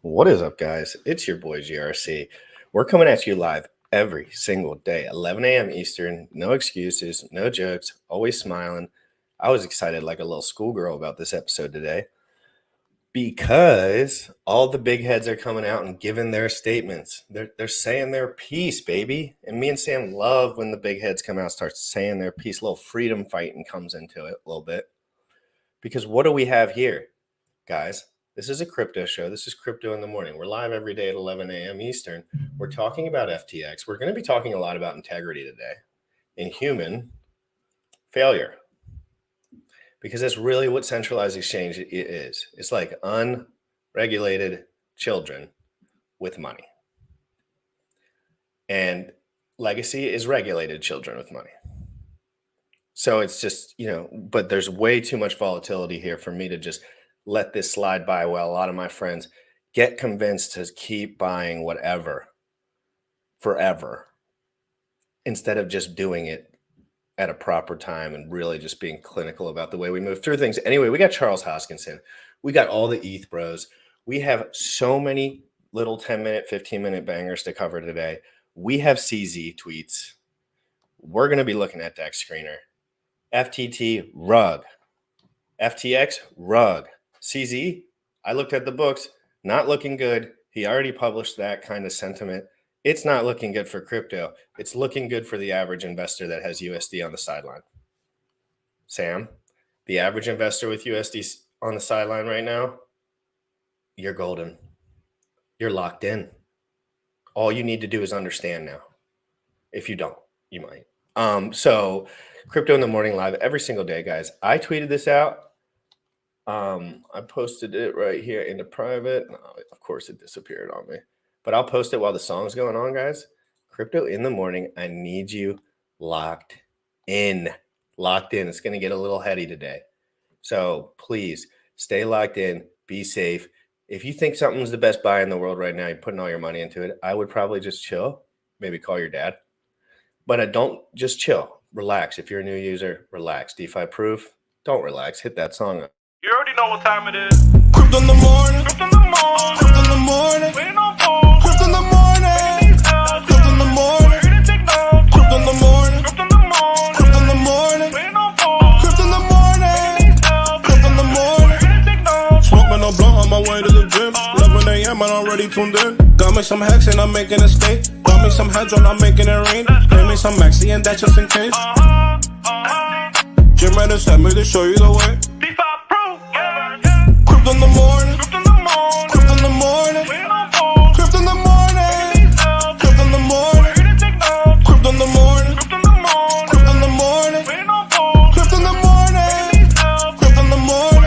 What is up, guys? It's your boy GRC. We're coming at you live every single day, 11 a.m. Eastern. No excuses, no jokes, always smiling. I was excited like a little schoolgirl about this episode today because all the big heads are coming out and giving their statements. They're saying their piece, baby. And me and Sam love when the big heads come out and start saying their piece. A little freedom fighting comes into it a little bit. Because what do we have here, guys? This is a crypto show. This is Crypto in the Morning. We're live every day at 11 a.m. Eastern. We're talking about FTX. We're going to be talking a lot about integrity today and human failure, because that's really what centralized exchange is. It's like unregulated children with money. And legacy is regulated children with money. So it's just, but there's way too much volatility here for me to just let this slide by while a lot of my friends get convinced to keep buying whatever forever instead of just doing it at a proper time and really just being clinical about the way we move through things. Anyway, we got Charles Hoskinson. We got all the ETH bros. We have so many little 10-minute, 15-minute bangers to cover today. We have CZ tweets. We're going to be looking at Dex Screener. FTT, rug. FTX, rug. CZ, I looked at the books, not looking good. He already published that kind of sentiment. It's not looking good for crypto. It's looking good for the average investor that has USD on the sideline. Sam, the average investor with USD on the sideline right now, you're golden. You're locked in. All you need to do is understand now. If you don't, you might. So Crypto in the Morning live every single day, guys. I tweeted this out. I posted it right here into private. Of course, it disappeared on me, but I'll post it while the song's going on, guys. Crypto in the Morning. I need you locked in. Locked in. It's going to get a little heady today. So please stay locked in. Be safe. If you think something's the best buy in the world right now, you're putting all your money into it, I would probably just chill. Maybe call your dad. But I don't just chill. Relax. If you're a new user, relax. DeFi proof. Don't relax. Hit that song up. You already know what time it is. Crypto in the morning. Crypto in the morning. Crypto in the morning. Waiting on phone. Crypto in the morning. Crypto in the morning. Crypto in the morning. Crypto in the morning. Crypto in the morning. Waiting on phone. Crypto in the morning. Crypto in the morning. Smoking a blunt on my way to the gym. 11 a.m. and I'm already tuned in. Got me some hacks and I'm making a stake. Got me some heads on, I'm making it rain. Pay me some maxi and that's just in case. Jim Reddit sent me to show you the way. Crypto in the morning, crypto in the morning, crypto in the morning, crypto in the morning, crypto in the morning, crypto in the morning, crypto in the morning, crypto in the morning, crypto in the morning, crypto in the morning.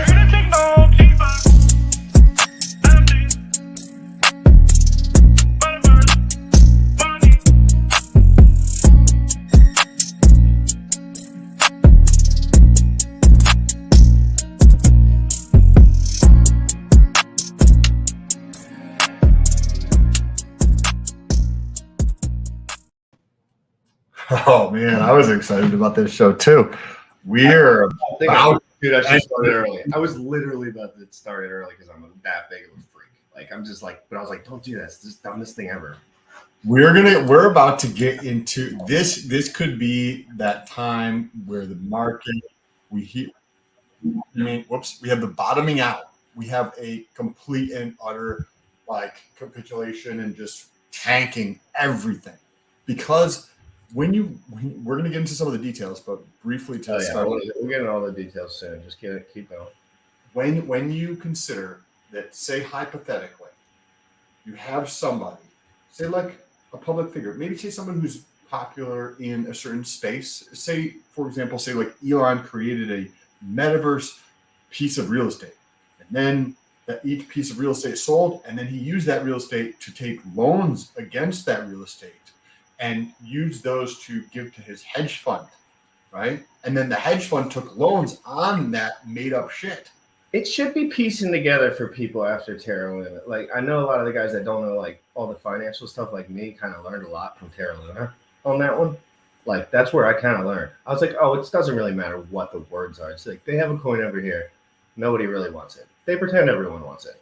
Oh man, I was excited about this show too. We're about. Dude, I should start it early. I was literally about to start it early because I'm that big of a freak. Like I'm just like, but I was like, don't do that. It's the dumbest thing ever. We're about to get into this. This could be that time where the market we have the bottoming out. We have a complete and utter capitulation and just tanking everything because. We're going to get into some of the details, but briefly to start. We'll get into all the details soon. Just keep going. When you consider that, say hypothetically, you have somebody, say like a public figure, maybe say someone who's popular in a certain space. Say, for example, say like Elon created a metaverse piece of real estate, and then each piece of real estate sold, and then he used that real estate to take loans against that real estate. And use those to give to his hedge fund, right? And then the hedge fund took loans on that made up shit. It should be piecing together for people after Terra Luna. Like I know a lot of the guys that don't know like all the financial stuff like me kind of learned a lot from Terra Luna on that one. Like that's where I kind of learned. I was like, oh, it doesn't really matter what the words are. It's like they have a coin over here. Nobody really wants it. They pretend everyone wants it.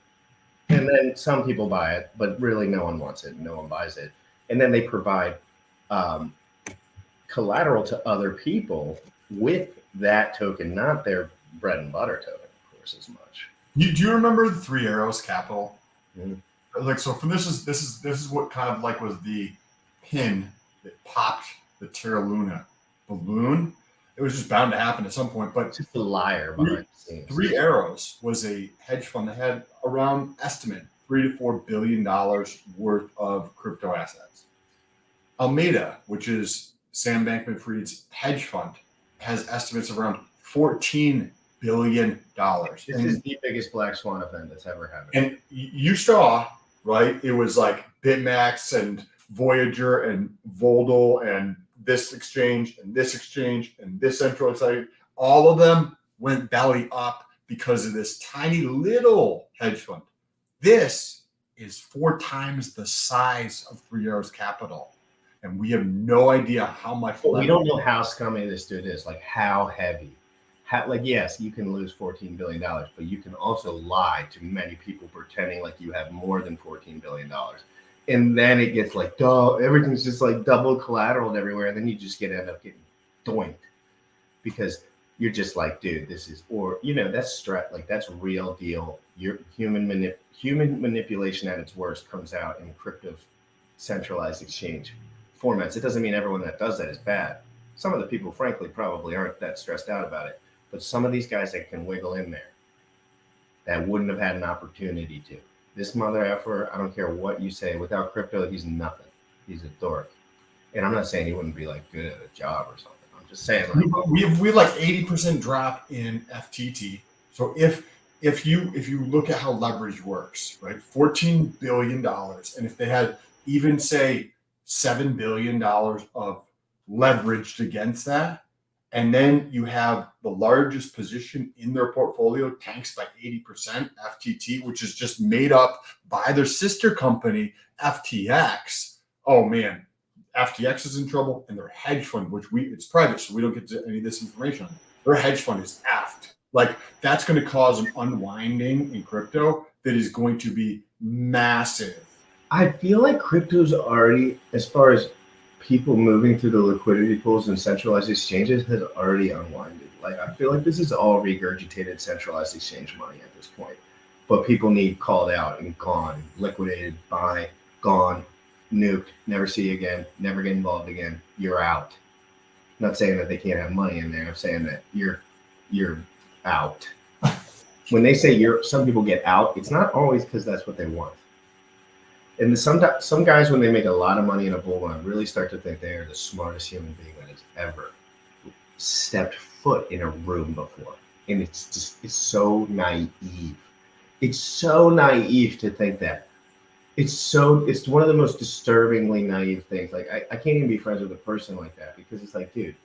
And then some people buy it, but really no one wants it. No one buys it. And then they provide collateral to other people with that token, not their bread and butter token, of course, as much. Do you remember the Three Arrows Capital? Mm-hmm. Like, so from this is what kind of like was the pin that popped the Terra Luna balloon. It was just bound to happen at some point. But it's just a liar behind the scenes. Three Arrows was a hedge fund that had around estimate $3 to $4 billion worth of crypto assets. Alameda, which is Sam Bankman-Fried's hedge fund, has estimates of around $14 billion. This is the biggest black swan event that's ever happened. And you saw, right? It was like BitMax and Voyager and Voldel and this exchange and this exchange and this central site. All of them went belly up because of this tiny little hedge fund. This is 4 times the size of Three Arrows Capital. And we have no idea how much. We don't know how scummy this dude is, like how heavy. Like, yes, you can lose $14 billion, but you can also lie to many people pretending like you have more than $14 billion. And then it gets like, duh, everything's just like double collateral everywhere. And then you just end up getting doinked because you're just like, dude, this is, or, you know, that's stress. Like, that's real deal. Your human manipulation at its worst comes out in crypto centralized exchange formats. It doesn't mean everyone that does that is bad. Some of the people, frankly, probably aren't that stressed out about it. But some of these guys that can wiggle in there that wouldn't have had an opportunity to. This mother effer, I don't care what you say, without crypto, he's nothing. He's a dork. And I'm not saying he wouldn't be like good at a job or something. I'm just saying like we have like 80% drop in FTT. So if you look at how leverage works, right? $14 billion. And if they had even say $7 billion of leveraged against that, and then you have the largest position in their portfolio tanks by 80%, FTT, which is just made up by their sister company, FTX. Oh man, FTX is in trouble, and their hedge fund, which it's private, so we don't get to any of this information. Their hedge fund is effed. Like, that's going to cause an unwinding in crypto that is going to be massive. I feel like crypto's already, as far as people moving through the liquidity pools and centralized exchanges, has already unwinded. Like, I feel like this is all regurgitated centralized exchange money at this point. But people need called out and gone, liquidated, buy, gone, nuked, never see you again, never get involved again. You're out. I'm not saying that they can't have money in there. I'm saying that you're out. When they say some people get out, it's not always because that's what they want. And some guys, when they make a lot of money in a bull run, really start to think they are the smartest human being that has ever stepped foot in a room before. And it's so naive. It's so naive to think that. It's one of the most disturbingly naive things. Like, I can't even be friends with a person like that, because it's like, dude,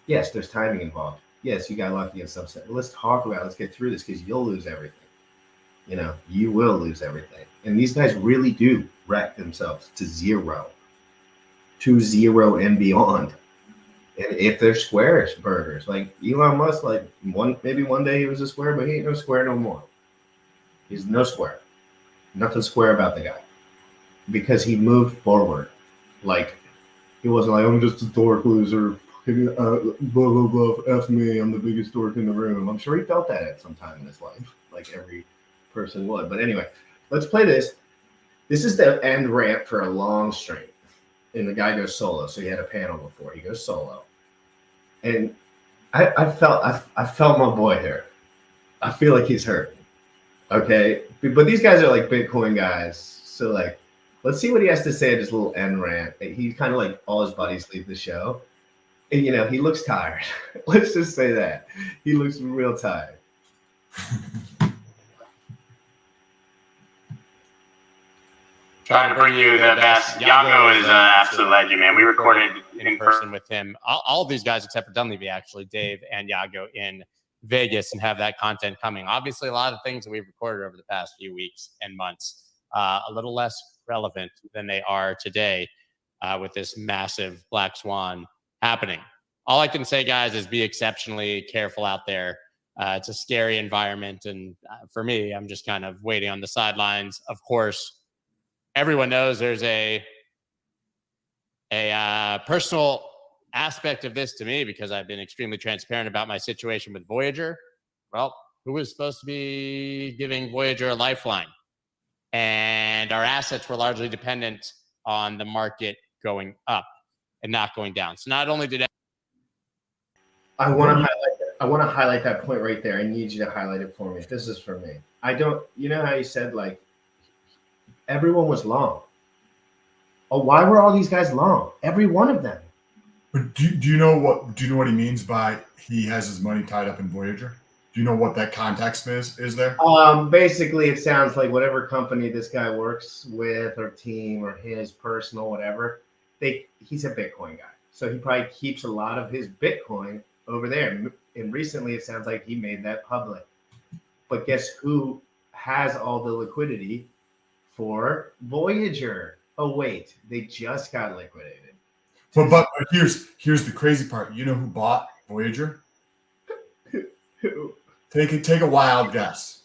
yes, there's timing involved. Yes, you got lucky in some sense. Let's talk about it. Let's get through this, because you'll lose everything. You know, you will lose everything. And these guys really do wreck themselves to zero and beyond. And if they're square burgers, like Elon Musk, like maybe one day he was a square, but he ain't no square no more. He's no square. Nothing square about the guy. Because he moved forward. Like, he wasn't like, I'm just a dork loser. Blah, blah, blah. F me, I'm the biggest dork in the room. I'm sure he felt that at some time in his life. Like every person would. But anyway, let's play this. This is the end ramp for a long string. And the guy goes solo. So he had a panel before. He goes solo. And I felt my boy here. I feel like he's hurt. Okay. But these guys are like Bitcoin guys. So like, let's see what he has to say at his little end rant. He kind of like all his buddies leave the show. And, you know, he looks tired. Let's just say that. He looks real tired. Trying to bring you the best. Yago is an absolute legend, man. We recorded in person with him. All of these guys, except for Dunleavy, actually, Dave and Yago, in Vegas, and have that content coming. Obviously, a lot of things that we've recorded over the past few weeks and months, a little less relevant than they are today with this massive black swan happening. All I can say, guys, is be exceptionally careful out there. It's a scary environment. And for me, I'm just kind of waiting on the sidelines. Of course, everyone knows there's a personal aspect of this to me because I've been extremely transparent about my situation with Voyager. Well, who was supposed to be giving Voyager a lifeline? And our assets were largely dependent on the market going up and not going down. So not only did I want to highlight that point right there. I need you to highlight it for me. This is for me. I don't, you know how you said like everyone was long. Oh, why were all these guys long? Every one of them. But do you know what he means by he has his money tied up in Voyager? Do you know what that context is there? Basically, it sounds like whatever company this guy works with or team or his personal whatever, he's a Bitcoin guy. So he probably keeps a lot of his Bitcoin over there. And recently, it sounds like he made that public. But guess who has all the liquidity for Voyager? Oh, wait, they just got liquidated. But here's the crazy part. You know who bought Voyager? Who? Take a wild guess.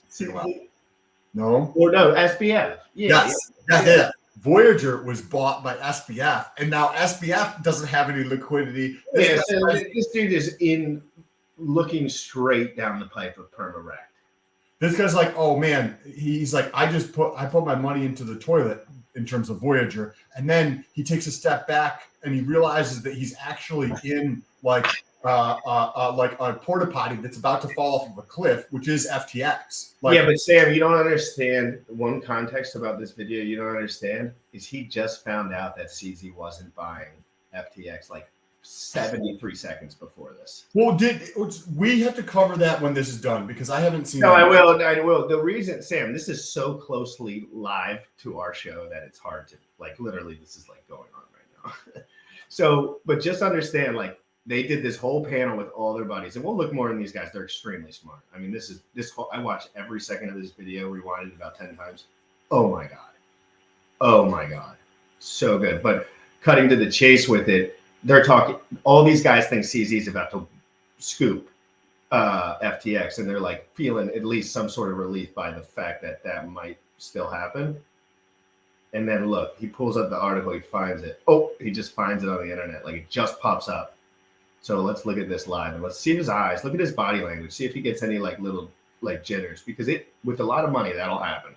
No? Or no, SBF. Yeah, yes. Yeah. Voyager was bought by SBF, and now SBF doesn't have any liquidity. Yeah, so this dude is looking straight down the pipe of perma-wrecked. This guy's like, oh man, he's like, I put my money into the toilet in terms of Voyager, and then he takes a step back and he realizes that he's actually in like a porta potty that's about to fall off of a cliff, which is FTX. Like, yeah, but Sam, you don't understand one context about this video. You don't understand is he just found out that CZ wasn't buying FTX like 73 seconds before this. Well, we have to cover that when this is done because I haven't seen. No, I will. The reason, Sam, this is so closely live to our show that it's hard to like. Literally, this is like going on right now. So, but just understand, like they did this whole panel with all their buddies, and we'll look more in these guys. They're extremely smart. I mean, I watched every second of this video, rewinded it about 10 times. Oh my god, so good. But cutting to the chase with it. They're talking, all these guys think CZ is about to scoop FTX, and they're like feeling at least some sort of relief by the fact that might still happen. And then look, he pulls up the article, he finds it. Oh, he just finds it on the internet. Like it just pops up. So let's look at this live and let's see his eyes, look at his body language, see if he gets any like little like jitters, because with a lot of money, that'll happen.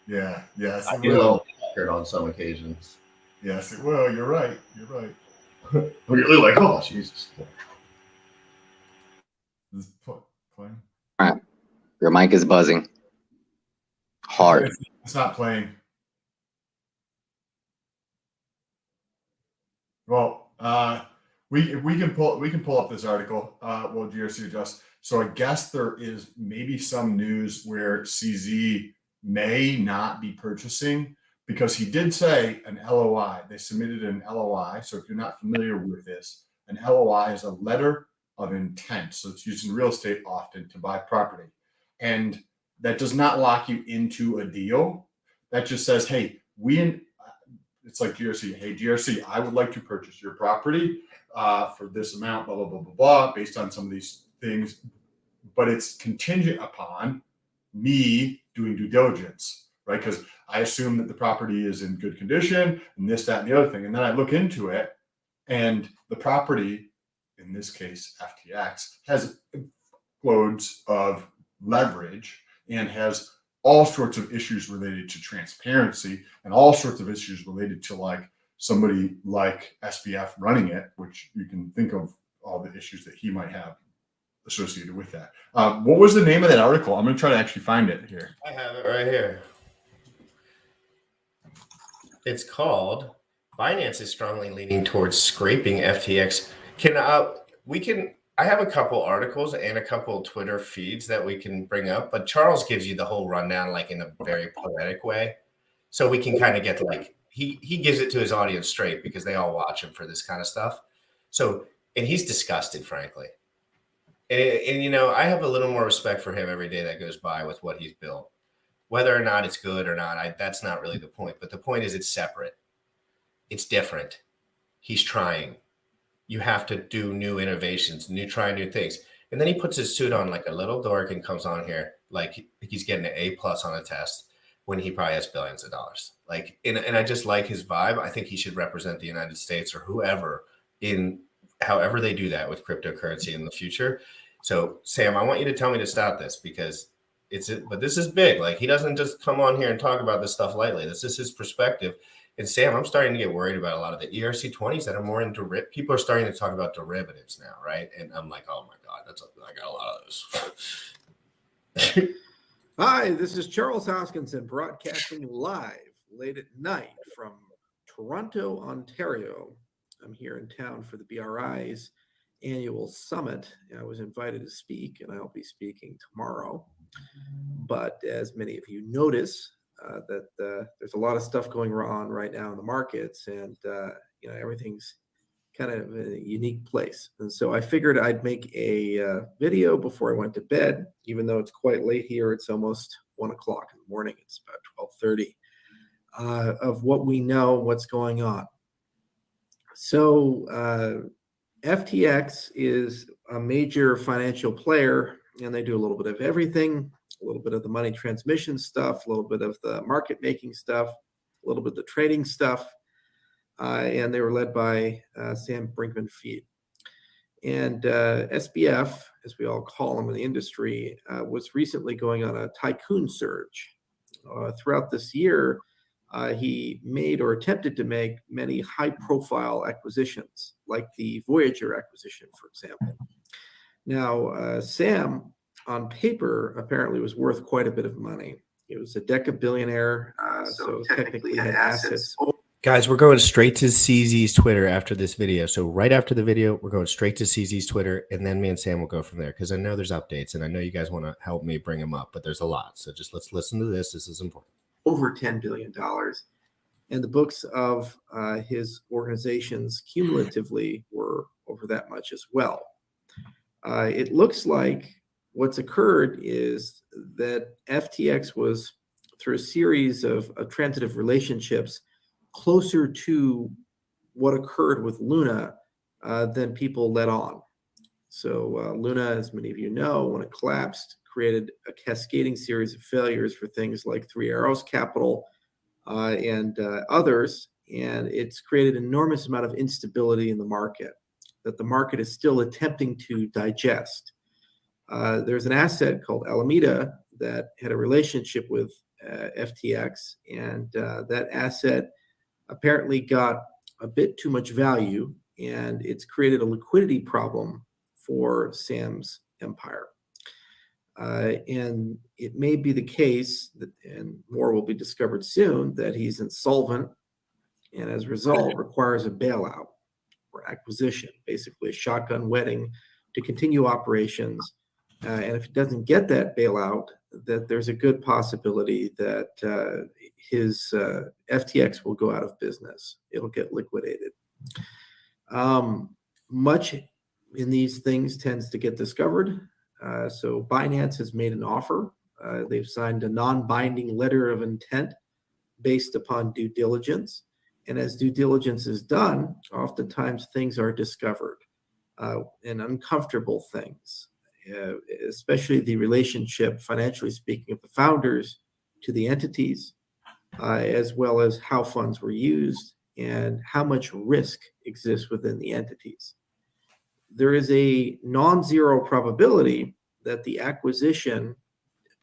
Yeah. Yes. I get a little scared on some occasions. Yes, it will. You're right. You're like, oh, Jesus. All right. Your mic is buzzing. Hard. It's not playing. Well, we can pull up this article. Well, GRC adjust. So I guess there is maybe some news where CZ may not be purchasing. Because he did say an LOI. They submitted an LOI. So if you're not familiar with this, an LOI is a letter of intent. So it's used in real estate often to buy property. And that does not lock you into a deal. That just says, hey, it's like GRC. Hey, GRC, I would like to purchase your property for this amount, blah, blah, blah, blah, blah, based on some of these things. But it's contingent upon me doing due diligence. Right, because I assume that the property is in good condition and this, that, and the other thing. And then I look into it and the property, in this case, FTX, has loads of leverage and has all sorts of issues related to transparency and all sorts of issues related to like somebody like SBF running it, which you can think of all the issues that he might have associated with that. What was the name of that article? I'm going to try to actually find it here. I have it right here. It's called Binance is strongly leaning towards scraping FTX. I have a couple articles and a couple Twitter feeds that we can bring up, but Charles gives you the whole rundown like in a very poetic way. So we can kind of get like he gives it to his audience straight because they all watch him for this kind of stuff. So, and he's disgusted, frankly. And you know, I have a little more respect for him every day that goes by with what he's built. Whether or not it's good or not, that's not really the point. But the point is it's separate. It's different. He's trying. You have to do new innovations, try new things. And then he puts his suit on like a little dork and comes on here like he's getting an A+ on a test when he probably has billions of dollars. Like, and I just like his vibe. I think he should represent the United States or whoever in however they do that with cryptocurrency in the future. So Sam, I want you to tell me to stop this because but this is big. Like, he doesn't just come on here and talk about this stuff lightly. This is his perspective. And Sam, I'm starting to get worried about a lot of the ERC20s that are more into people are starting to talk about derivatives now, right? And I'm like, oh my God, I got a lot of those. Hi, this is Charles Hoskinson broadcasting live late at night from Toronto, Ontario. I'm here in town for the BRI's annual summit. I was invited to speak, and I'll be speaking tomorrow. But as many of you notice, that there's a lot of stuff going on right now in the markets, and everything's kind of in a unique place. And so I figured I'd make a video before I went to bed, even though it's quite late here. It's almost 1 o'clock in the morning. It's about 12:30 of what we know, what's going on. So FTX is a major financial player, and they do a little bit of everything, a little bit of the money transmission stuff, a little bit of the market making stuff, a little bit of the trading stuff. And they were led by Sam Brinkman-Fried. And SBF, as we all call him in the industry, was recently going on a tycoon surge. Throughout this year, he made or attempted to make many high-profile acquisitions, like the Voyager acquisition, for example. Now, Sam, on paper, apparently was worth quite a bit of money. He was a decabillionaire, so technically had assets. Guys, we're going straight to CZ's Twitter after this video. So right after the video, we're going straight to CZ's Twitter, and then me and Sam will go from there because I know there's updates, and I know you guys want to help me bring them up, but there's a lot. So just let's listen to this. This is important. Over $10 billion. And the books of his organizations cumulatively were over that much as well. It looks like what's occurred is that FTX was, through a series of transitive relationships, closer to what occurred with Luna than people let on. So Luna, as many of you know, when it collapsed, created a cascading series of failures for things like Three Arrows Capital and others, and it's created an enormous amount of instability in the market that the market is still attempting to digest. There's an asset called Alameda that had a relationship with FTX, and that asset apparently got a bit too much value, and it's created a liquidity problem for Sam's empire. And it may be the case that, and more will be discovered soon, that he's insolvent and as a result requires a bailout or acquisition, basically a shotgun wedding to continue operations. And if it doesn't get that bailout, that there's a good possibility that his FTX will go out of business. It'll get liquidated. Much in these things tends to get discovered. So Binance has made an offer. They've signed a non-binding letter of intent based upon due diligence. And as due diligence is done, oftentimes things are discovered and uncomfortable things. Especially the relationship, financially speaking, of the founders to the entities, as well as how funds were used and how much risk exists within the entities. There is a non-zero probability that the acquisition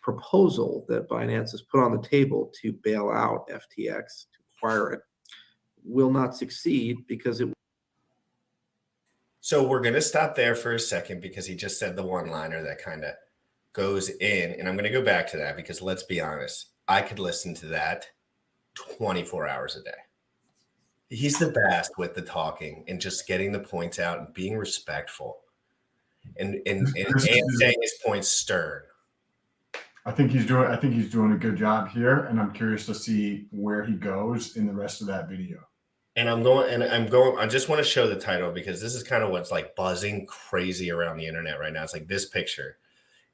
proposal that Binance has put on the table to bail out FTX, to acquire it, will not succeed because it. So we're going to stop there for a second because he just said the one-liner that kind of goes in. And I'm going to go back to that because let's be honest, I could listen to that 24 hours a day. He's the best with the talking and just getting the points out and being respectful and saying his points stern. I think he's doing a good job here, and I'm curious to see where he goes in the rest of that video. And I just want to show the title because this is kind of what's like buzzing crazy around the internet right now. It's like this picture.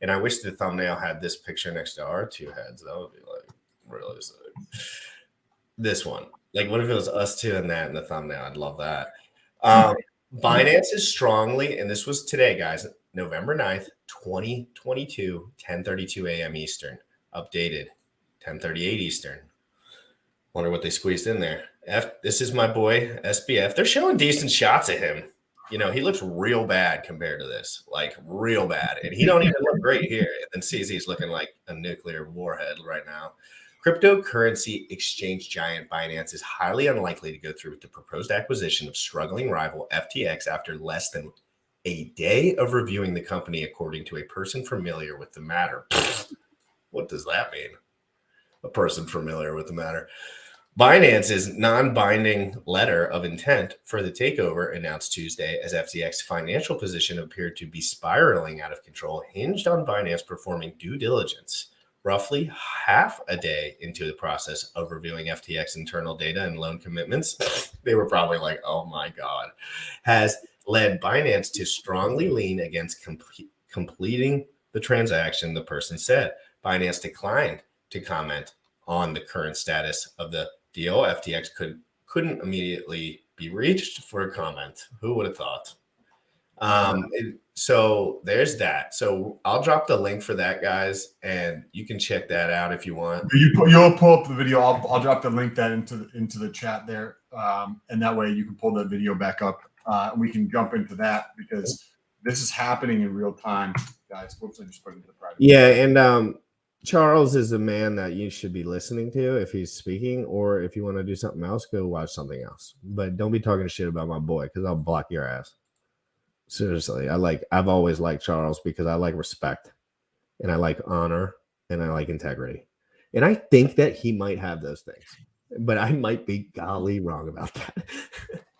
And I wish the thumbnail had this picture next to our two heads. That would be like really sick. This one. Like, what if it was us two and that in the thumbnail? I'd love that. Binance is strongly, and this was today, guys, November 9th, 2022, 10:32 a.m. Eastern. Updated 10:38 Eastern. Wonder what they squeezed in there. This is my boy SBF. They're showing decent shots of him. You know, he looks real bad compared to this, like real bad. And he don't even look great here. And then CZ's looking like a nuclear warhead right now. Cryptocurrency exchange giant Binance is highly unlikely to go through with the proposed acquisition of struggling rival FTX after less than a day of reviewing the company, according to a person familiar with the matter. What does that mean? A person familiar with the matter. Binance's non-binding letter of intent for the takeover announced Tuesday as FTX's financial position appeared to be spiraling out of control, hinged on Binance performing due diligence. Roughly half a day into the process of reviewing FTX internal data and loan commitments, they were probably like, oh my God, has led Binance to strongly lean against completing the transaction, the person said. Binance declined to comment on the current status of the deal. FTX couldn't immediately be reached for a comment. Who would have thought? So there's that. So I'll drop the link for that, guys, and you can check that out if you want. You'll pull up the video. I'll drop the link that into the chat there, and that way you can pull the video back up. We can jump into that because this is happening in real time, guys. Whoops, I just put it into the private. Yeah, and Charles is a man that you should be listening to if he's speaking, or if you want to do something else, go watch something else. But don't be talking shit about my boy because I'll block your ass. Seriously, I've always liked Charles because I like respect and I like honor and I like integrity. And I think that he might have those things, but I might be golly wrong about that.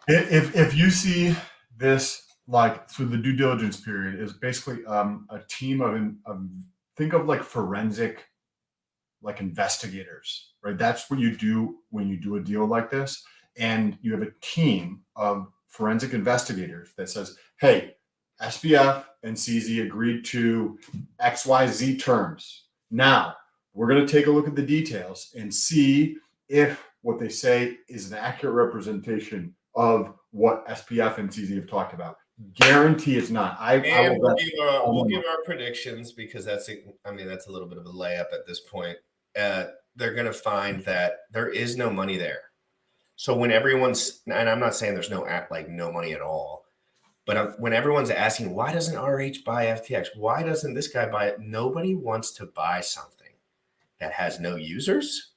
If you see this, like, through the due diligence period is basically a team of think of like forensic, like investigators, right? That's what you do when you do a deal like this. And you have a team of forensic investigators that says, hey, SBF and CZ agreed to XYZ terms. Now we're going to take a look at the details and see if what they say is an accurate representation of what SBF and CZ have talked about. Guarantee it's not. We'll give our predictions because that's a little bit of a layup at this point. They're going to find that there is no money there. So when everyone's, and I'm not saying there's no money at all, but when everyone's asking, why doesn't RH buy FTX? Why doesn't this guy buy it? Nobody wants to buy something that has no users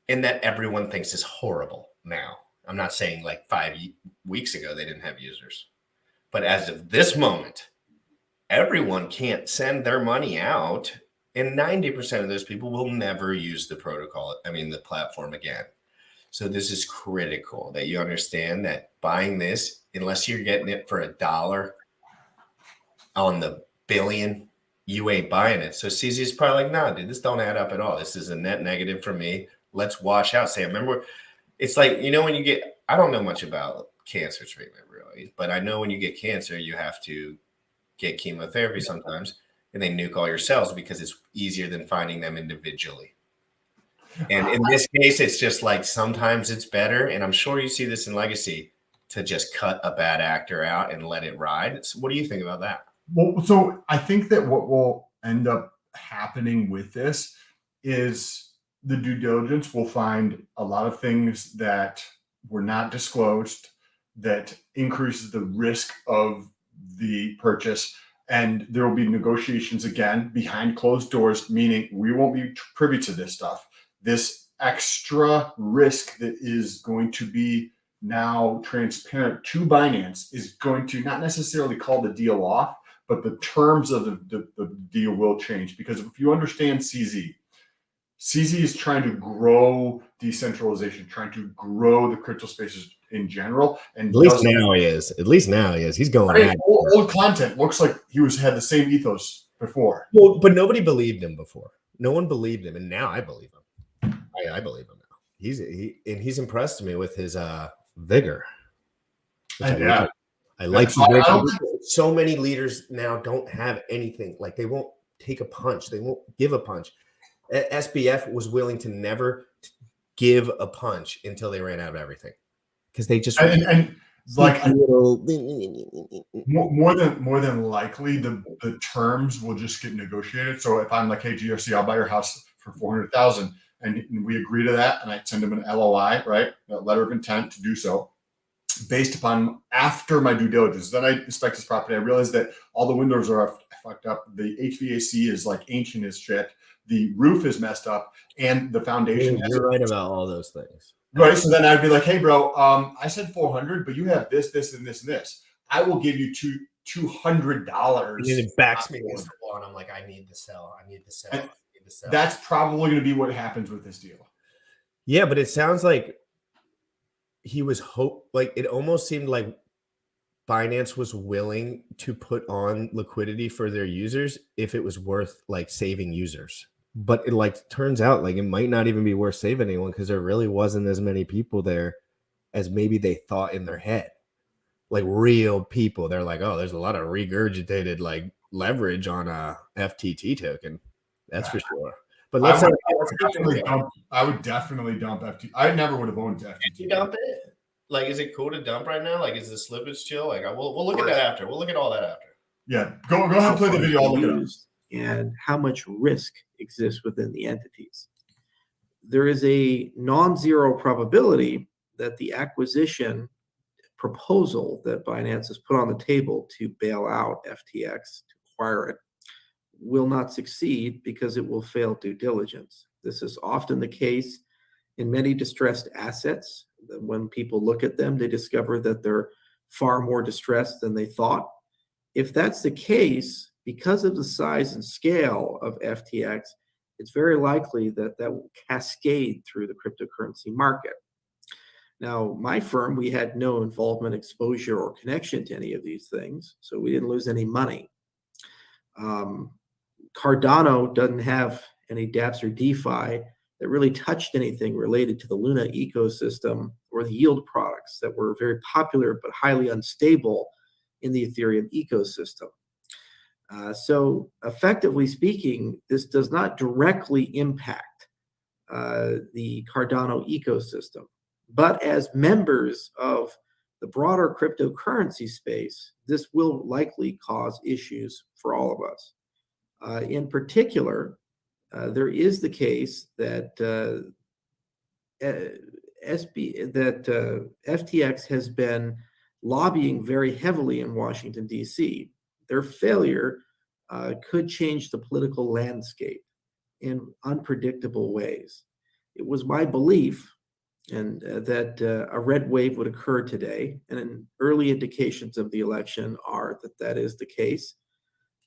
and that everyone thinks is horrible now. I'm not saying like 5 weeks ago they didn't have users. But as of this moment, everyone can't send their money out, and 90% of those people will never use the the platform again. So this is critical that you understand that buying this, unless you're getting it for $1 on the billion, you ain't buying it. So CZ is probably like, nah, dude, this don't add up at all. This is a net negative for me. Let's wash out. Say, remember, it's like, when you get, I don't know much about cancer treatment really, but I know when you get cancer, you have to get chemotherapy sometimes, and they nuke all your cells because it's easier than finding them individually. And in this case, it's just like sometimes it's better, and I'm sure you see this in Legacy, to just cut a bad actor out and let it ride. So what do you think about that? Well, so I think that what will end up happening with this is the due diligence will find a lot of things that were not disclosed that increases the risk of the purchase. And there will be negotiations again behind closed doors, meaning we won't be privy to this stuff. This extra risk that is going to be now transparent to Binance is going to not necessarily call the deal off, but the terms of the deal will change. Because if you understand CZ is trying to grow decentralization, trying to grow the crypto spaces in general. And At least now he is. He's going at it. Old content looks like he had the same ethos before. Well, but nobody believed him before. No one believed him, and now I believe him. I believe him now. He's impressed me with his vigor. Yeah. I like so many leaders now don't have anything. Like, they won't take a punch. They won't give a punch. SBF was willing to never give a punch until they ran out of everything, because they just Like little. more than likely, the terms will just get negotiated. So if I'm like, hey, GRC, I'll buy your house for 400,000, and we agree to that, and I send them an LOI, right, a letter of intent to do so, based upon after my due diligence. Then I inspect this property. I realize that all the windows are fucked up. The HVAC is like ancient as shit. The roof is messed up, and the foundation. You're right about all those things. Right. So then I'd be like, hey, bro, I said 400, but you have this, this, and this, and this. I will give you $200. And it backs me against the wall, and I'm like, I need to sell. I need to sell. I need to sell. That's probably going to be what happens with this deal. Yeah, but it sounds like he was like it almost seemed like Binance was willing to put on liquidity for their users if it was worth like saving users. But it like turns out like it might not even be worth saving anyone because there really wasn't as many people there as maybe they thought in their head. Like real people. They're like, oh, there's a lot of regurgitated like leverage on a FTT token. That's for sure. But let's I would definitely dump FTT. I never would have owned FTT. You dump it? Like, is it cool to dump right now? Like, is the slippage chill? Like, we'll look at that after. We'll look at all that after. Yeah, go ahead and play the video. I'll look it up. And how much risk exists within the entities. There is a non-zero probability that the acquisition proposal that Binance has put on the table to bail out FTX, to acquire it, will not succeed because it will fail due diligence. This is often the case in many distressed assets. When people look at them, they discover that they're far more distressed than they thought. If that's the case, because of the size and scale of FTX, it's very likely that that will cascade through the cryptocurrency market. Now, my firm, we had no involvement, exposure, or connection to any of these things, so we didn't lose any money. Cardano doesn't have any dApps or DeFi that really touched anything related to the Luna ecosystem or the yield products that were very popular but highly unstable in the Ethereum ecosystem. So effectively speaking, this does not directly impact the Cardano ecosystem. But as members of the broader cryptocurrency space, this will likely cause issues for all of us. In particular, there is the case that FTX has been lobbying very heavily in Washington, D.C. Their failure could change the political landscape in unpredictable ways. It was my belief that a red wave would occur today, and early indications of the election are that that is the case,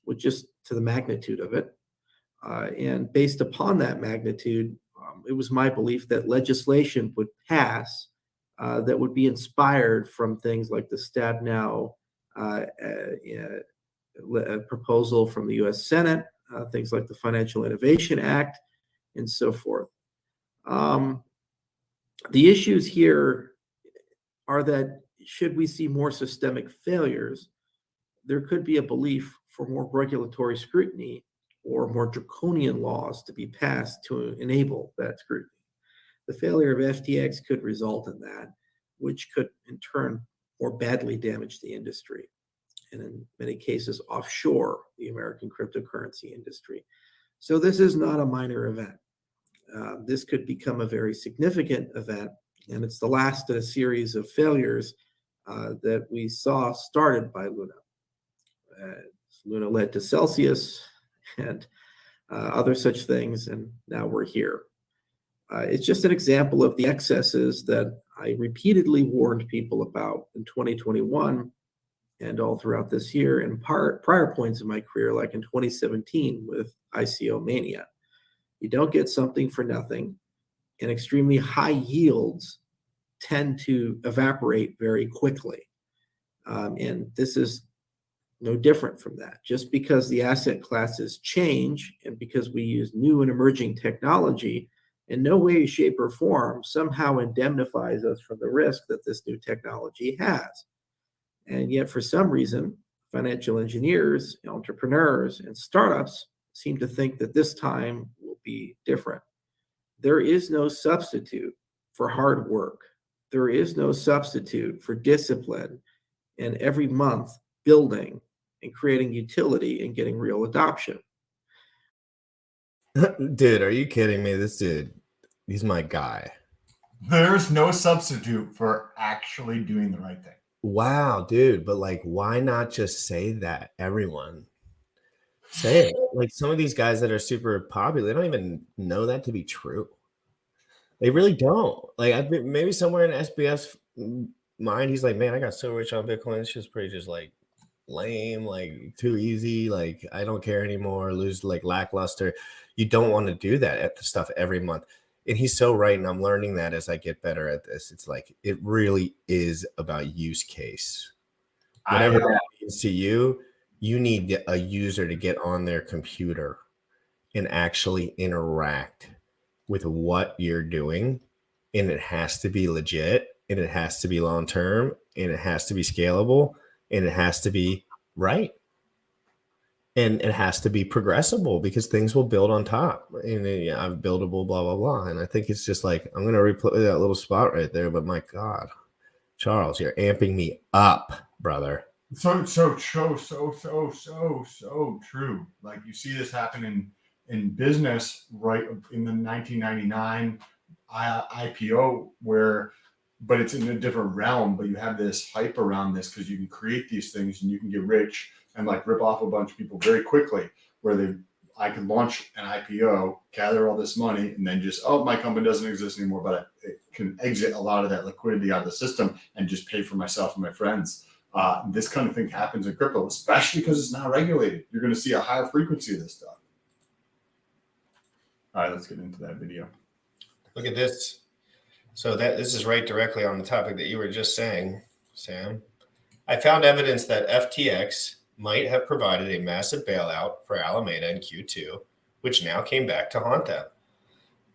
with just to the magnitude of it. And based upon that magnitude, it was my belief that legislation would pass that would be inspired from things like the Stab Now proposal from the U.S. Senate, things like the Financial Innovation Act, and so forth. The issues here are that should we see more systemic failures, there could be a belief for more regulatory scrutiny or more draconian laws to be passed to enable that scrutiny. The failure of FTX could result in that, which could in turn more badly damage the industry, and in many cases offshore the American cryptocurrency industry. So this is not a minor event. This could become a very significant event, and it's the last in a series of failures that we saw started by Luna. Luna led to Celsius and other such things, and now we're here. It's just an example of the excesses that I repeatedly warned people about in 2021 and all throughout this year, and prior points in my career, like in 2017 with ICO mania. You don't get something for nothing, and extremely high yields tend to evaporate very quickly. And this is no different from that. Just because the asset classes change and because we use new and emerging technology, in no way, shape, or form somehow indemnifies us from the risk that this new technology has. And yet, for some reason, financial engineers, entrepreneurs, and startups seem to think that this time will be different. There is no substitute for hard work, there is no substitute for discipline and every month building and creating utility and getting real adoption. Dude, are you kidding me? This dude, he's my guy. There's no substitute for actually doing the right thing. Wow, dude, but like, why not just say that? Everyone say it. Like some of these guys that are super popular, they don't even know that to be true. They really don't. Like, I've been maybe somewhere in SBF's mind, he's like, man, I got so rich on Bitcoin. It's just pretty just like lame, like too easy. Like, I don't care anymore. Lose like lackluster. You don't want to do that at the stuff every month. And he's so right. And I'm learning that as I get better at this. It's like, it really is about use case. Whatever that means to you, you need a user to get on their computer and actually interact with what you're doing. And it has to be legit, and it has to be long-term, and it has to be scalable, and it has to be right. And it has to be progressible because things will build on top. And I'm buildable, blah, blah, blah. And I think it's just like, I'm going to replay that little spot right there. But my God, Charles, you're amping me up, brother. So true. Like you see this happen in business, right? In the 1999 IPO but it's in a different realm, but you have this hype around this because you can create these things and you can get rich and like rip off a bunch of people very quickly where I can launch an IPO, gather all this money, and then just, oh, my company doesn't exist anymore, but it can exit a lot of that liquidity out of the system and just pay for myself and my friends. This kind of thing happens in crypto, especially because it's not regulated. You're going to see a higher frequency of this stuff. All right, let's get into that video. Look at this. So this is right directly on the topic that you were just saying, Sam. I found evidence that FTX might have provided a massive bailout for Alameda in Q2, which now came back to haunt them.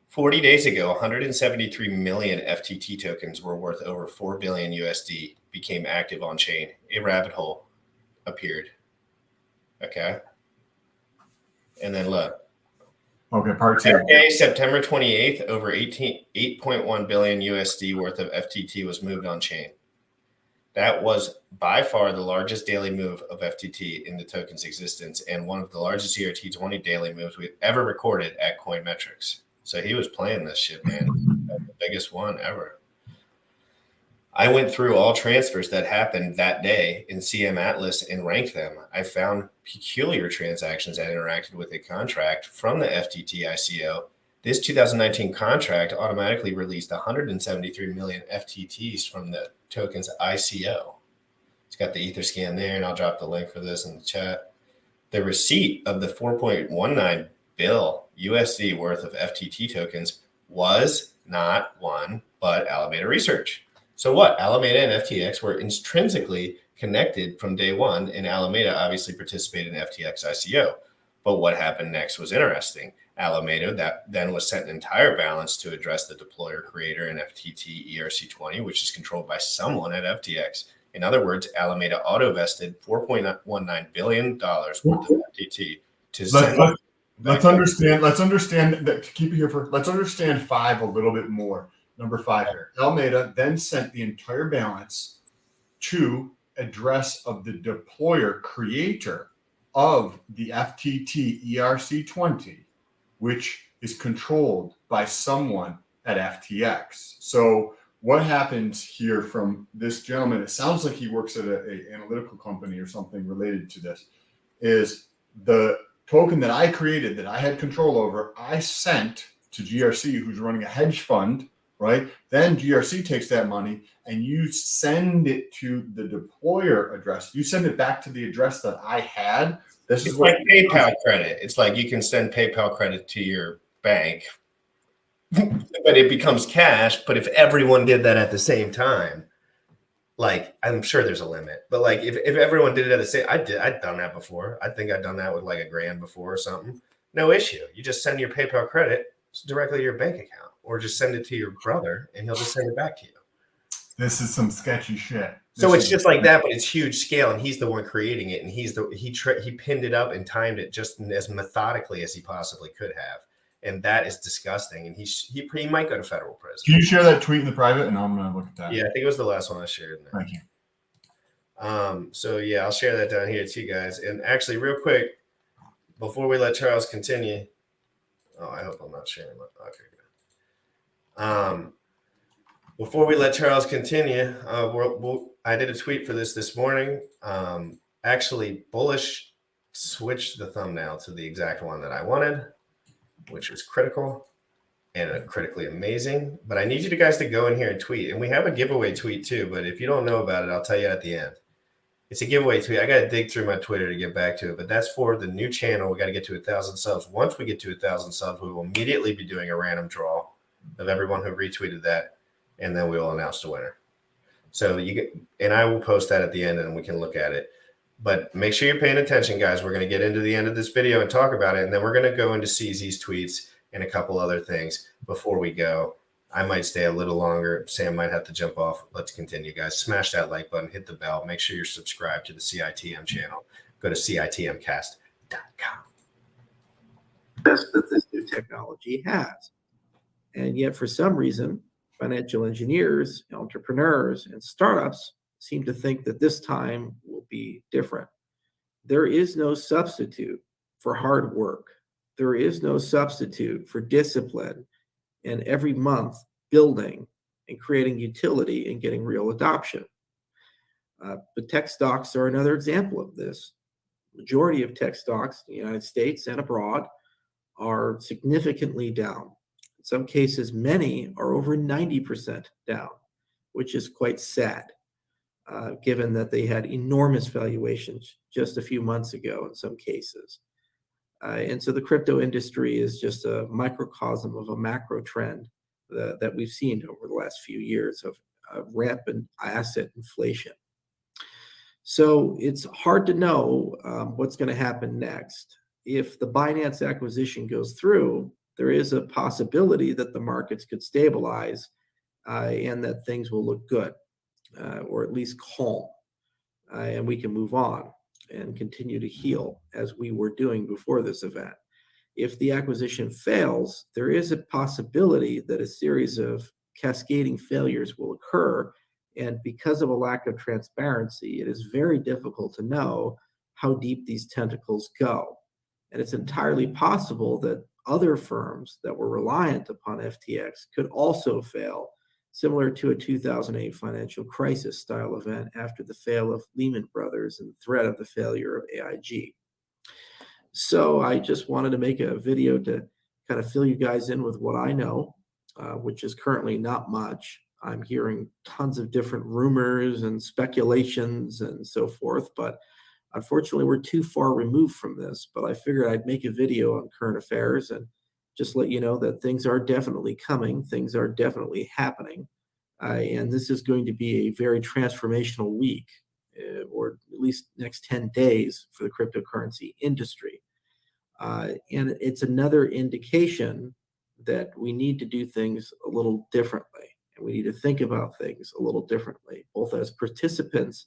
40 days ago, 173 million FTT tokens were worth over 4 billion USD became active on chain. A rabbit hole appeared. Okay. And then look. Okay, part two. Okay, September 28th, over 8.1 billion USD worth of FTT was moved on chain. That was by far the largest daily move of FTT in the token's existence and one of the largest ERT20 daily moves we've ever recorded at Coinmetrics. So he was playing this shit, man. That's the biggest one ever. I went through all transfers that happened that day in CM Atlas and ranked them. I found peculiar transactions that interacted with a contract from the FTT ICO. This 2019 contract automatically released 173 million FTTs from the token's ICO. It's got the Etherscan there, and I'll drop the link for this in the chat. The receipt of the 4.19 bill USD worth of FTT tokens was not one, but Alameda Research. So what? Alameda and FTX were intrinsically connected from day one, and Alameda obviously participated in FTX ICO. But what happened next was interesting. Alameda that then was sent an entire balance to address the deployer creator in FTT ERC20, which is controlled by someone at FTX. In other words, Alameda auto-vested $4.19 billion worth of FTT to send. Let's understand that. Keep it here for. Let's understand 5 a little bit more. Number 5 here. Alameda then sent the entire balance to address of the deployer creator of the FTT ERC20, which is controlled by someone at FTX. So what happens here from this gentleman, it sounds like he works at an analytical company or something related to this, is the token that I created that I had control over, I sent to GRC, who's running a hedge fund, right? Then GRC takes that money and you send it to the deployer address. You send it back to the address that I had. This It's is like PayPal credit. It's like you can send PayPal credit to your bank, but it becomes cash. But if everyone did that at the same time, like I'm sure there's a limit, but like if everyone did it at the same, I'd done that before. I think I'd done that with like $1,000 before or something. No issue. You just send your PayPal credit directly to your bank account, or just send it to your brother, and he'll just send it back to you. This is some sketchy shit. So it's just like that, but it's huge scale, and he's the one creating it, and he pinned it up and timed it just as methodically as he possibly could have. and that is disgusting. And he might go to federal prison. Can you share that tweet in the private, and I'm gonna look at that. Yeah, I think it was the last one I shared. Thank you. So yeah, I'll share that down here too, guys. And actually, real quick, before we let Charles continue, I hope I'm not sharing my. Okay, good. Before we let Charles continue, I did a tweet for this morning. Actually, Bullish switched the thumbnail to the exact one that I wanted, which was critical and critically amazing. But I need you guys to go in here and tweet. And we have a giveaway tweet too. But if you don't know about it, I'll tell you at the end. It's a giveaway tweet. I got to dig through my Twitter to get back to it. But that's for the new channel. We got to get to 1,000 subs. Once we get to 1,000 subs, we will immediately be doing a random draw of everyone who retweeted that. And then we will announce the winner. So and I will post that at the end and we can look at it. But make sure you're paying attention, guys. We're going to get into the end of this video and talk about it. And then we're going to go into CZ's tweets and a couple other things before we go. I might stay a little longer. Sam might have to jump off. Let's continue, guys. Smash that like button, hit the bell. Make sure you're subscribed to the CITM channel. Go to CITMcast.com. Best that this new technology has. And yet, for some reason, financial engineers, entrepreneurs, and startups seem to think that this time will be different. There is no substitute for hard work. There is no substitute for discipline and every month building and creating utility and getting real adoption. But tech stocks are another example of this. Majority of tech stocks in the United States and abroad are significantly down. In some cases, many are over 90% down, which is quite sad, given that they had enormous valuations just a few months ago in some cases. And so the crypto industry is just a microcosm of a macro trend that we've seen over the last few years of rampant asset inflation. So it's hard to know what's going to happen next. If the Binance acquisition goes through, there is a possibility that the markets could stabilize and that things will look good, or at least calm, and we can move on and continue to heal as we were doing before this event. If the acquisition fails, there is a possibility that a series of cascading failures will occur. And because of a lack of transparency, it is very difficult to know how deep these tentacles go. And it's entirely possible that other firms that were reliant upon FTX could also fail, similar to a 2008 financial crisis style event after the fail of Lehman Brothers and the threat of the failure of AIG. So I just wanted to make a video to kind of fill you guys in with what I know, which is currently not much. I'm hearing tons of different rumors and speculations and so forth, but unfortunately we're too far removed from this. But I figured I'd make a video on current affairs and just let you know that things are definitely coming, things are definitely happening, and this is going to be a very transformational week, or at least next 10 days for the cryptocurrency industry. And it's another indication that we need to do things a little differently, and we need to think about things a little differently, both as participants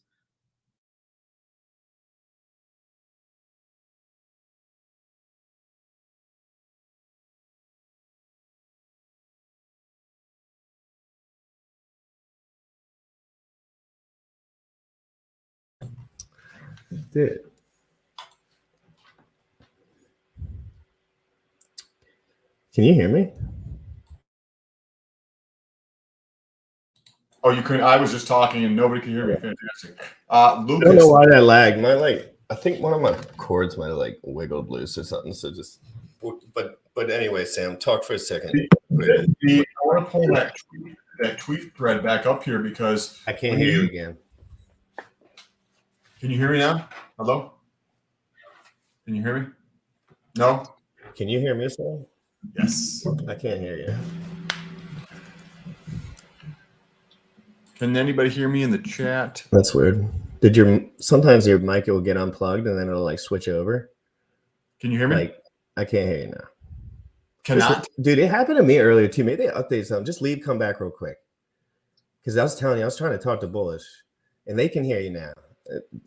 Dude. Can you hear me? Oh, you couldn't. I was just talking and nobody could hear me. Fantastic. Lucas, I don't know why that lagged. I think one of my cords might have wiggled loose or something. So just, but anyway, Sam, talk for a second. I want to pull that tweet thread back up here because I can't hear you again. Can you hear me now? Hello? Can you hear me? No? Can you hear me, Sam? Yes. I can't hear you. Can anybody hear me in the chat? That's weird. Sometimes your mic will get unplugged and then it'll switch over. Can you hear me? I can't hear you now. Cannot? Dude, it happened to me earlier too. Maybe they update something. Just leave, come back real quick. Because I was telling you, I was trying to talk to Bullish and they can hear you now.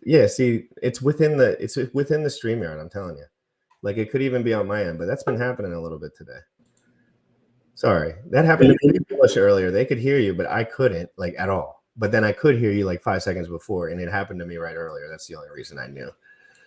Yeah, see, it's within the StreamYard, I'm telling you. It could even be on my end, but that's been happening a little bit today. Sorry, that happened to me much earlier. They could hear you, but I couldn't, like, at all. But then I could hear you like 5 seconds before, and it happened to me right earlier. That's the only reason I knew.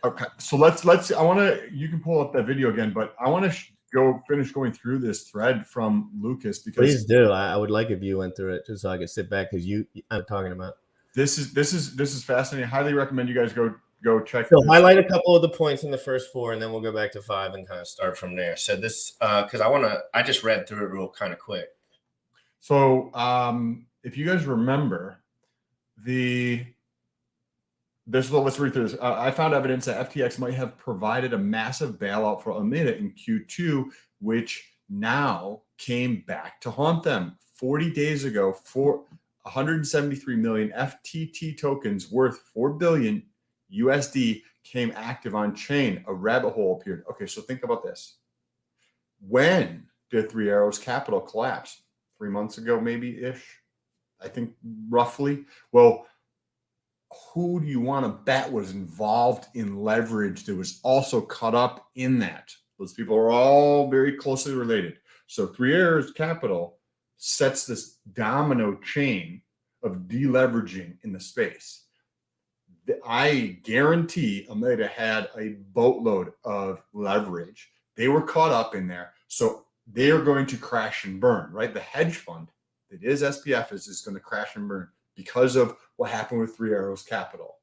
Okay, so let's. I want to. You can pull up that video again, but I want to go finish going through this thread from Lucas because Please do. I would like if you went through it just so I could sit back because I'm talking about. this is fascinating. I highly recommend you guys go check. So this. highlight a couple of the points in the first 4, and then we'll go back to 5 and kind of start from there. So this, because I just read through it real kind of quick. So if you guys remember, let's read through this. I found evidence that FTX might have provided a massive bailout for Alameda in Q2, which now came back to haunt them. 40 days ago, for 173 million FTT tokens worth 4 billion USD came active on chain. A rabbit hole appeared. Okay, so think about this. When did Three Arrows Capital collapse? 3 months ago, maybe ish. I think roughly. Well, who do you want to bet was involved in leverage that was also caught up in that? Those people are all very closely related. So Three Arrows Capital sets this domino chain of deleveraging in the space. I guarantee Alameda had a boatload of leverage. They were caught up in there. So they are going to crash and burn, right? The hedge fund that is SBF is going to crash and burn because of what happened with Three Arrows Capital.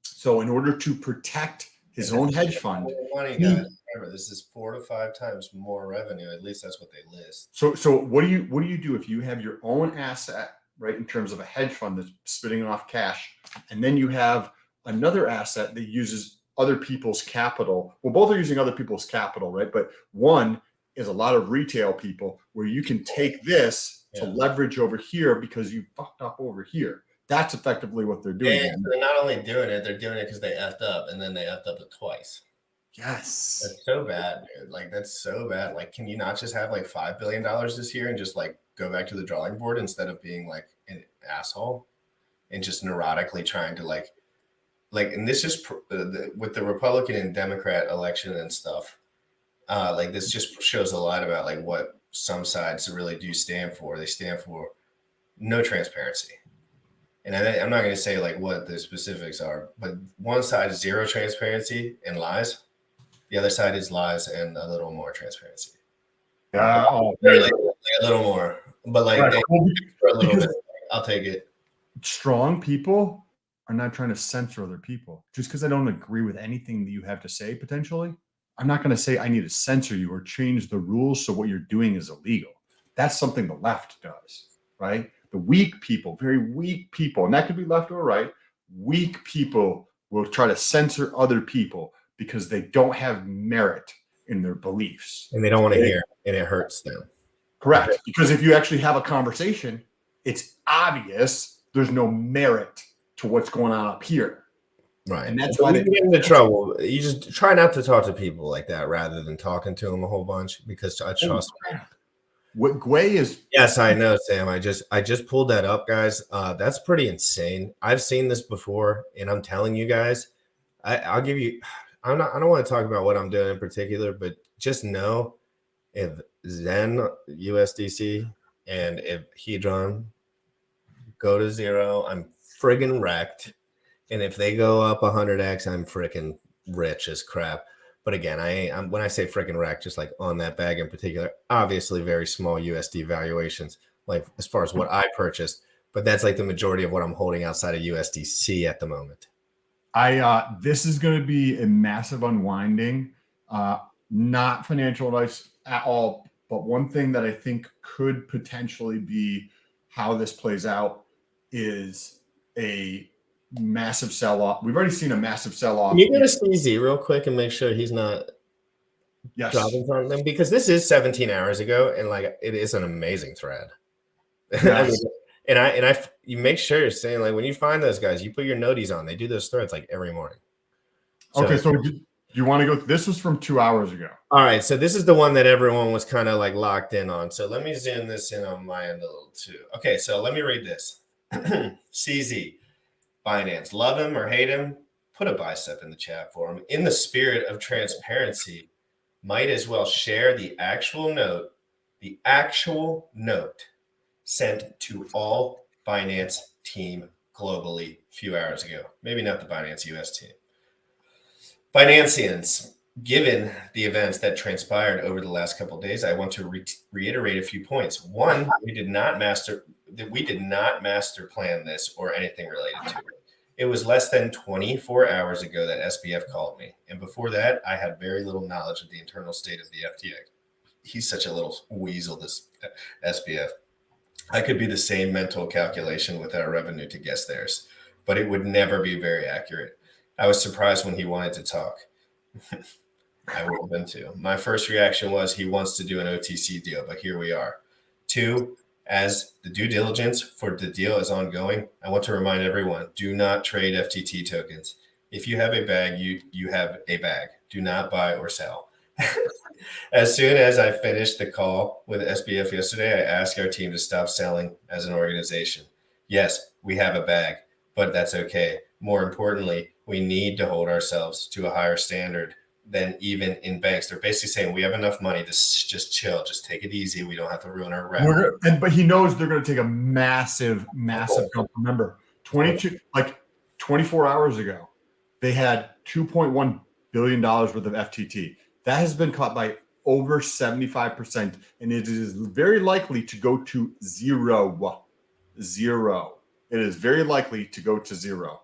So in order to protect his own hedge fund, money, guys. Remember, this is 4 to 5 times more revenue. At least that's what they list. So what do you do if you have your own asset, right, in terms of a hedge fund that's spitting off cash, and then you have another asset that uses other people's capital? Well, both are using other people's capital, right? But one is a lot of retail people where you can take this to leverage over here because you fucked up over here. That's effectively what they're doing. And they're not only doing it, they're doing it because they effed up, and then they effed up it twice. Yes. That's so bad, dude. Like, that's so bad. Like, can you not just have like $5 billion this year and just like go back to the drawing board instead of being like an asshole and just neurotically trying to like, and this is with the Republican and Democrat election and stuff. Like, this just shows a lot about like what some sides really do stand for. They stand for no transparency. And I'm not going to say like what the specifics are, but one side is zero transparency and lies. The other side is lies and a little more transparency. Yeah, like a little more, but like right. for a little bit. I'll take it. Strong people are not trying to censor other people. Just because I don't agree with anything that you have to say, potentially, I'm not going to say I need to censor you or change the rules so what you're doing is illegal. That's something the left does, right? The weak people, very weak people, and that could be left or right, weak people will try to censor other people because they don't have merit in their beliefs. And they don't want to hear, and it hurts them. Correct. Because if you actually have a conversation, it's obvious there's no merit to what's going on up here. Right. And that's so why they get into trouble. You just try not to talk to people like that rather than talking to them a whole bunch, because I trust me. What Gwei is. Yes, I know, Sam. I just pulled that up, guys. That's pretty insane. I've seen this before, and I'm telling you guys, I'll give you. I don't want to talk about what I'm doing in particular, but just know if Zen USDC and if Hedron go to zero, I'm friggin' wrecked. And if they go up 100x, I'm freaking rich as crap. But again, I'm when I say freaking wrecked, just like on that bag in particular, obviously very small USD valuations, like as far as what I purchased, but that's like the majority of what I'm holding outside of USDC at the moment. This is going to be a massive unwinding, not financial advice at all. But one thing that I think could potentially be how this plays out is a massive sell-off. We've already seen a massive sell-off. Can you go to CZ real quick and make sure he's not dropping from them? Because this is 17 hours ago, and like it is an amazing thread. Yes. I mean, you make sure you're saying, like, when you find those guys, you put your noties on. They do those threads like every morning. Okay, so do you want to go? This was from 2 hours ago. All right, so this is the one that everyone was kind of like locked in on. So let me zoom this in on my end a little too. Okay, so let me read this. CZ, Binance, love him or hate him, put a bicep in the chat for him. In the spirit of transparency, might as well share the actual note The actual note sent to all Binance team globally a few hours ago. Maybe not the Binance US team. Financians, given the events that transpired over the last couple of days, I want to reiterate a few points. One, we did not master plan this or anything related to it. It was less than 24 hours ago that SBF called me. And before that, I had very little knowledge of the internal state of the FTX. He's such a little weasel, this SBF. I could be the same mental calculation with our revenue to guess theirs, but it would never be very accurate. I was surprised when he wanted to talk. I would have been too. My first reaction was he wants to do an OTC deal, but here we are. Two, as the due diligence for the deal is ongoing, I want to remind everyone, do not trade FTT tokens. If you have a bag, you have a bag. Do not buy or sell. As soon as I finished the call with SBF yesterday, I asked our team to stop selling as an organization. Yes, we have a bag, but that's okay. More importantly, we need to hold ourselves to a higher standard than even in banks. They're basically saying we have enough money to just chill, just take it easy. We don't have to ruin our revenue. But he knows they're going to take a massive jump. Remember, 24 hours ago, they had $2.1 billion worth of FTT. That has been cut by over 75%, and it is very likely to go to zero. It is very likely to go to zero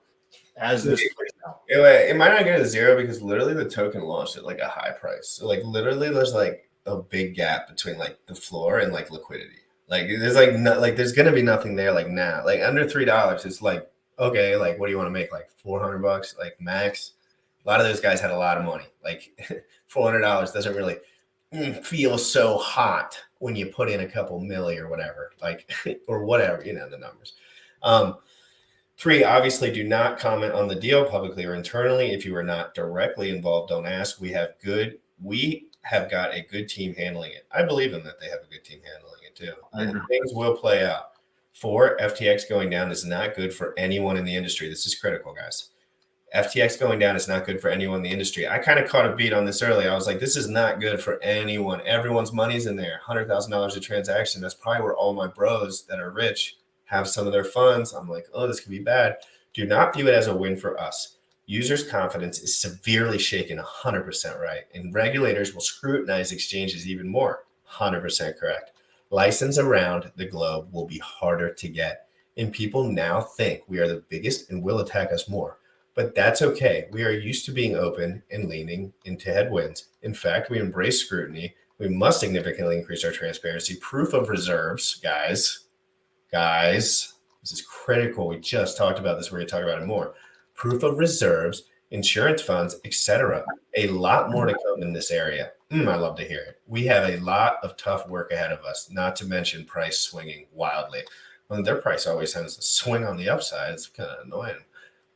as this plays out. It might not go to zero because literally the token launched at like a high price. So like literally there's like a big gap between like the floor and like liquidity. Like there's like there's gonna be nothing there like now. Like under $3, it's like, okay, like what do you want to make? Like $400 like max? A lot of those guys had a lot of money. Like $400 doesn't really feel so hot when you put in a couple milli or whatever, like or whatever, the numbers. 3, obviously do not comment on the deal publicly or internally. If you are not directly involved, don't ask. We have got a good team handling it. I believe in that they have a good team handling it too. And things will play out. 4, FTX going down is not good for anyone in the industry. This is critical, guys. FTX going down is not good for anyone in the industry. I kind of caught a beat on this early. I was like, this is not good for anyone. Everyone's money's in there. $100,000 a transaction. That's probably where all my bros that are rich have some of their funds. I'm like, oh, this could be bad. Do not view it as a win for us. Users' confidence is severely shaken, 100% right. And regulators will scrutinize exchanges even more, 100% correct. License around the globe will be harder to get. And people now think we are the biggest and will attack us more. But that's okay. We are used to being open and leaning into headwinds. In fact, we embrace scrutiny. We must significantly increase our transparency. Proof of reserves, guys, this is critical. We just talked about this. We're going to talk about it more. Proof of reserves, insurance funds, etc. A lot more to come in this area. I love to hear it. We have a lot of tough work ahead of us, not to mention price swinging wildly. Well, their price always tends to swing on the upside. It's kind of annoying.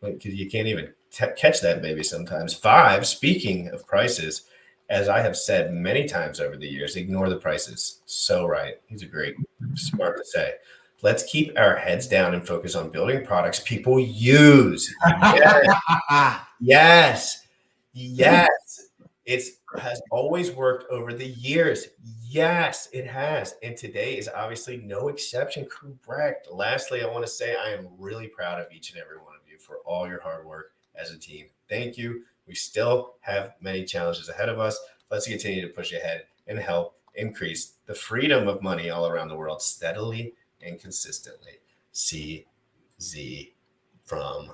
Because you can't even catch that baby sometimes. 5, speaking of prices, as I have said many times over the years, ignore the prices. So right. He's a great, smart to say. Let's keep our heads down and focus on building products people use. Yes. It has always worked over the years. Yes, it has. And today is obviously no exception. Correct. Lastly, I want to say I am really proud of each and every one of you for all your hard work as a team. Thank you. We still have many challenges ahead of us. Let's continue to push ahead and help increase the freedom of money all around the world steadily and consistently. CZ from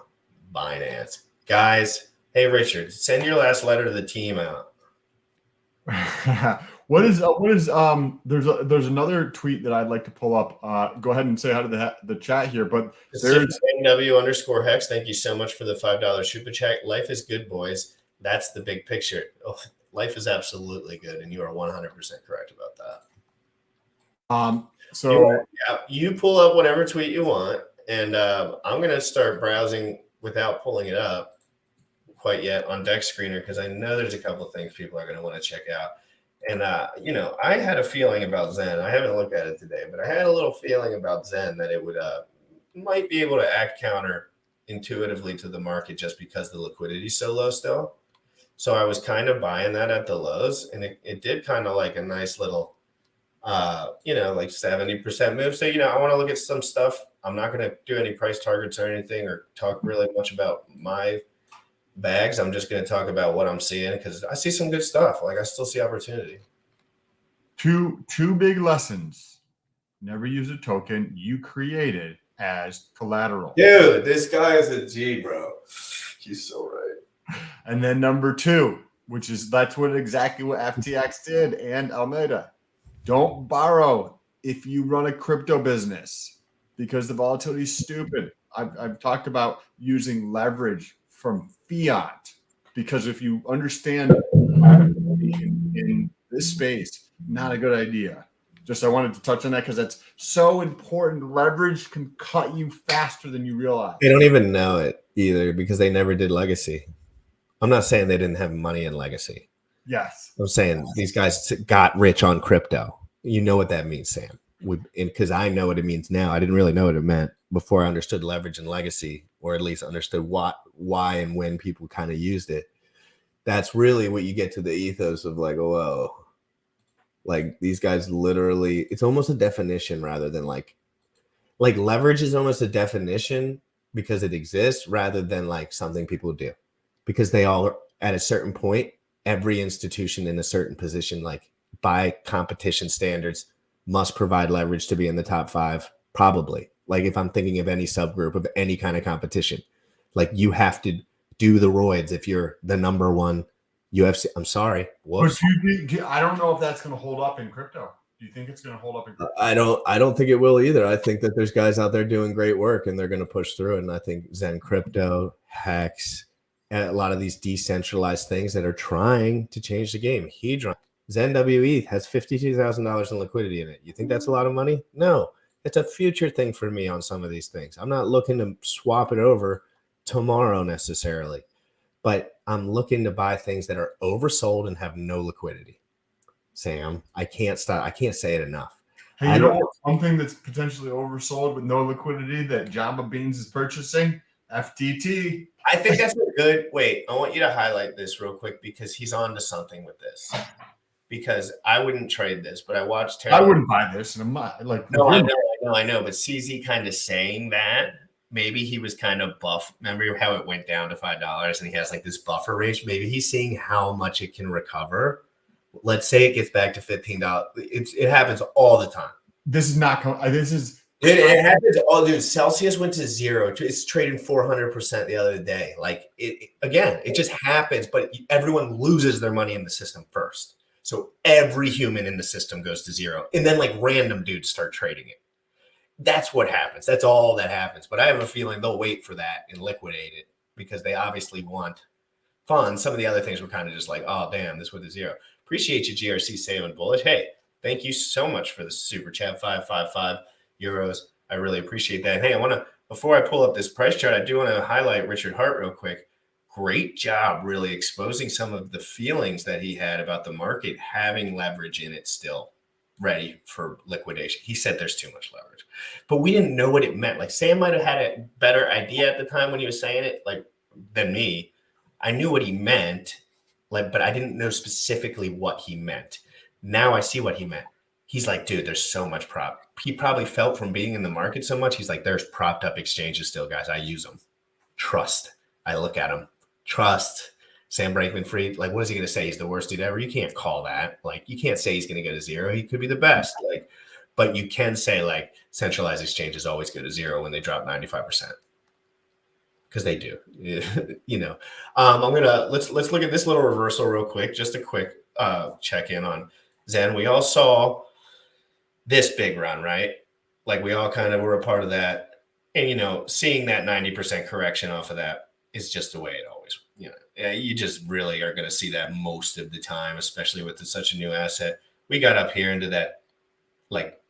Binance. Guys, hey, Richard, send your last letter to the team out. There's another tweet that I'd like to pull up. Go ahead and say hi to the chat here, but there's NW_Hex. Thank you so much for the $5 super chat. Life is good, boys. That's the big picture. Oh, life is absolutely good, and you are 100% correct about that. So you pull up whatever tweet you want, and I'm going to start browsing without pulling it up quite yet on Deck Screener because I know there's a couple of things people are going to want to check out. And, I had a feeling about Zen. I haven't looked at it today, but I had a little feeling about Zen that it would might be able to act counter intuitively to the market just because the liquidity is so low still. So I was kind of buying that at the lows, and it did kind of like a nice little like 70% move. So, I want to look at some stuff. I'm not going to do any price targets or anything or talk really much about my bags. I'm just going to talk about what I'm seeing because I see some good stuff. Like I still see opportunity. Two big lessons. Never use a token you created as collateral. Dude, this guy is a G, bro. He's so right. And then number 2, which is exactly what FTX did and Almeida. Don't borrow if you run a crypto business because the volatility is stupid. I've talked about using leverage from fiat because if you understand in this space, not a good idea. Just I wanted to touch on that because that's so important. Leverage can cut you faster than you realize. They don't even know it either because they never did legacy. I'm not saying they didn't have money in legacy. Yes. I'm saying these guys got rich on crypto. You know what that means, Sam. Because I know what it means now. I didn't really know what it meant before I understood leverage and legacy, or at least understood why and when people kind of used it. That's really what you get to the ethos of like, whoa. Like these guys literally, it's almost a definition rather than like leverage is almost a definition because it exists rather than like something people do. Because they all are at a certain point, every institution in a certain position, like by competition standards, must provide leverage to be in the top 5, probably. Like if I'm thinking of any subgroup of any kind of competition, like you have to do the roids if you're the number 1 UFC. I'm sorry. Whoops. But I don't know if that's going to hold up in crypto. Do you think it's going to hold up in crypto? I don't think it will either. I think that there's guys out there doing great work and they're going to push through it. And I think Zen Crypto, Hex, and a lot of these decentralized things that are trying to change the game. Hedron, Zen WE has $52,000 in liquidity in it. You think that's a lot of money? No, it's a future thing for me on some of these things. I'm not looking to swap it over tomorrow necessarily, but I'm looking to buy things that are oversold and have no liquidity. Sam, I can't say it enough. Hey, you know something that's potentially oversold with no liquidity that Jamba Beans is purchasing? FTT. I think that's a good. Wait, I want you to highlight this real quick because he's on to something with this. Because I wouldn't trade this, but I watched Terry. I wouldn't buy this, and I'm not like. No, I know. But CZ kind of saying that maybe he was kind of buff. Remember how it went down to $5, and he has like this buffer range. Maybe he's seeing how much it can recover. Let's say it gets back to $15. It happens all the time. This is not. It happens. Oh, dude, Celsius went to 0. It's trading 400% the other day. Like it just happens. But everyone loses their money in the system first. So every human in the system goes to 0, and then like random dudes start trading it. That's what happens. That's all that happens. But I have a feeling they'll wait for that and liquidate it because they obviously want funds. Some of the other things were kind of just like, oh damn, this went to 0. Appreciate you, GRC Salmon Bullish. Hey, thank you so much for the super chat, 555 euros. I really appreciate that. Hey, before I pull up this price chart, I do want to highlight Richard Hart real quick. Great job really exposing some of the feelings that he had about the market having leverage in it still ready for liquidation. He said there's too much leverage, but we didn't know what it meant. Like Sam might have had a better idea at the time when he was saying it, like than me. I knew what he meant, but I didn't know specifically what he meant. Now I see what he meant. He's like, dude, there's so much prop. He probably felt from being in the market so much. He's like, there's propped up exchanges still, guys. I use them. Trust. I look at them. Trust. Sam Brankman-Fried. Like, what is he going to say? He's the worst dude ever. You can't call that. Like, you can't say he's going to go to 0. He could be the best. Like, but you can say like centralized exchanges always go to 0 when they drop 95%. Because they do. Let's look at this little reversal real quick. Just a quick check in on Zen. We all saw this big run, right? Like we all kind of were a part of that. And, seeing that 90% correction off of that is just the way it always, you just really are going to see that most of the time, especially with such a new asset. We got up here into that like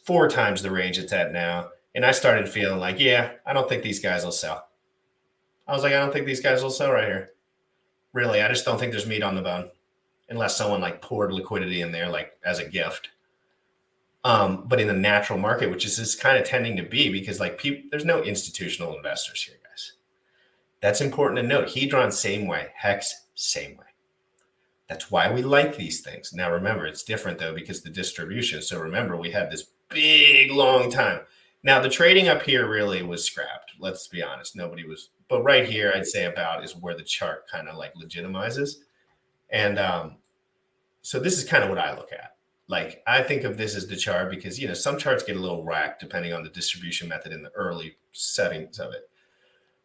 4 times the range it's at now. And I started feeling like, yeah, I don't think these guys will sell. I was like, I don't think these guys will sell right here. Really, I just don't think there's meat on the bone unless someone like poured liquidity in there like as a gift. But in the natural market, which is kind of tending to be because like there's no institutional investors here, guys. That's important to note. Hedron, same way. Hex, same way. That's why we like these things. Now, remember, it's different though, because the distribution. So remember, we had this big, long time. Now, the trading up here really was scrapped. Let's be honest. Nobody was, but right here, I'd say about is where the chart kind of like legitimizes. And so this is kind of what I look at. Like, I think of this as the chart because, you know, some charts get a little racked depending on the distribution method in the early settings of it.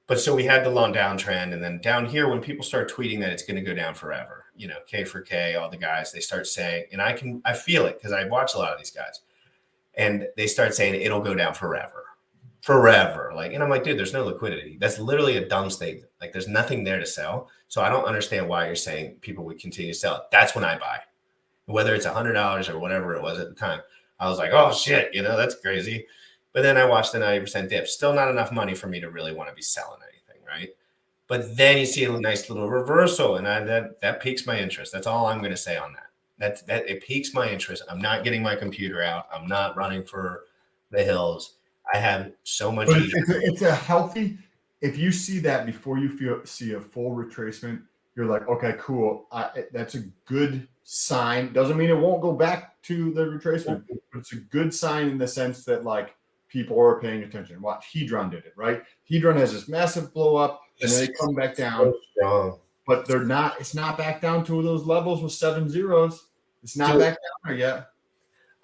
But so we had the long downtrend, and then down here, when people start tweeting that it's going to go down forever, you know, K for K, all the guys, they start saying, and I feel it because I watch a lot of these guys, and they start saying it'll go down forever. Like, and I'm like, dude, there's no liquidity. That's literally a dumb statement. Like, there's nothing there to sell. So I don't understand why you're saying people would continue to sell it. That's when I buy. Whether it's $100 or whatever it was at the time, I was like, oh shit, you know, that's crazy. But then I watched the 90% dip. Still not enough money for me to really want to be selling anything, right? But then you see a nice little reversal, and that piques my interest. That's all I'm going to say on that. That it piques my interest. I'm not getting my computer out. I'm not running for the hills. I have so much. But it's a healthy. If you see that before you see a full retracement, you're like, okay, cool. That's a good sign. Doesn't mean it won't go back to the retracement, but it's a good sign in the sense that like people are paying attention. Watch, Hedron did it, right? Hedron has this massive blow up, and then they come back down. But they're not. It's not back down to those levels with 7 zeros. It's not back down there yet.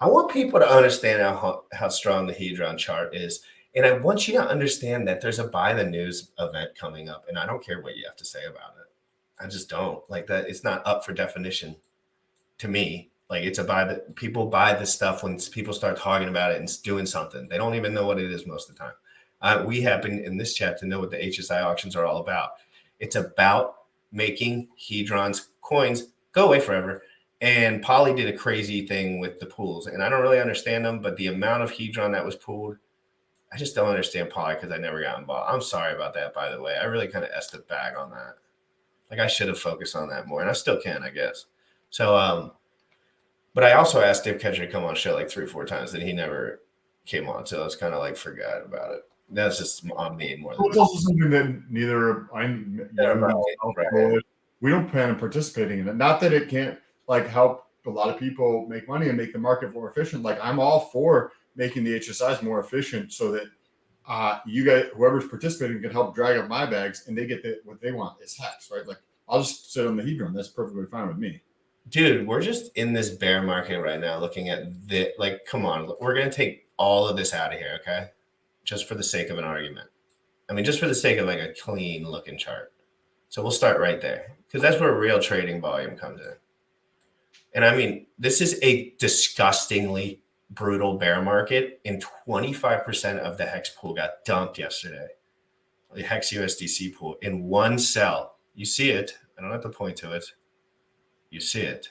I want people to understand how strong the Hedron chart is. And I want you to understand that there's a buy the news event coming up. And I don't care what you have to say about it. I just don't like that. It's not up for definition to me. Like, it's people buy this stuff when people start talking about it and doing something. They don't even know what it is most of the time. We happen in this chat to know what the HSI auctions are all about. It's about making Hedron's coins go away forever. And Polly did a crazy thing with the pools, and I don't really understand them, but the amount of Hedron that was pooled, I just don't understand Polly because I never got involved. I'm sorry about that, by the way. I really kind of essed it back on that. Like, I should have focused on that more, and I still can, I guess. So, but I also asked Dave Ketcher to come on show like 3 or 4 times, and he never came on, so I was kind of like forgot about it. That's just on me more than. It's also something that neither we don't plan on participating in it. Not that it can't like help a lot of people make money and make the market more efficient. Like, I'm all for making the HSIs more efficient so that you guys, whoever's participating, can help drag up my bags and they get what they want is hex, right? Like, I'll just sit on the Hedron. That's perfectly fine with me. Dude, we're just in this bear market right now looking at like, come on, we're going to take all of this out of here, okay? Just for the sake of an argument. I mean, just for the sake of like a clean looking chart. So we'll start right there because that's where real trading volume comes in. And I mean, this is a disgustingly brutal bear market, and 25% of the hex pool got dumped yesterday. The hex USDC pool in one sell. You see it. I don't have to point to it. You see it.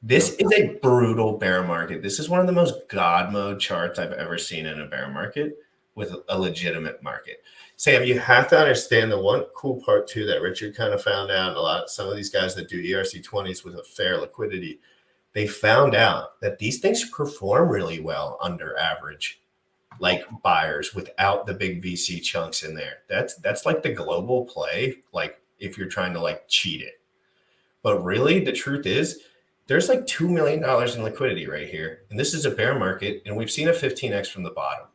This is a brutal bear market. This is one of the most God mode charts I've ever seen in a bear market with a legitimate market. Sam, you have to understand the one cool part too that Richard kind of found out. Some of these guys that do ERC20s with a fair liquidity, they found out that these things perform really well under average, like buyers without the big VC chunks in there. That's like the global play. Like, if you're trying to like cheat it, but really the truth is there's like $2 million in liquidity right here. And this is a bear market, and we've seen a 15x from the bottom.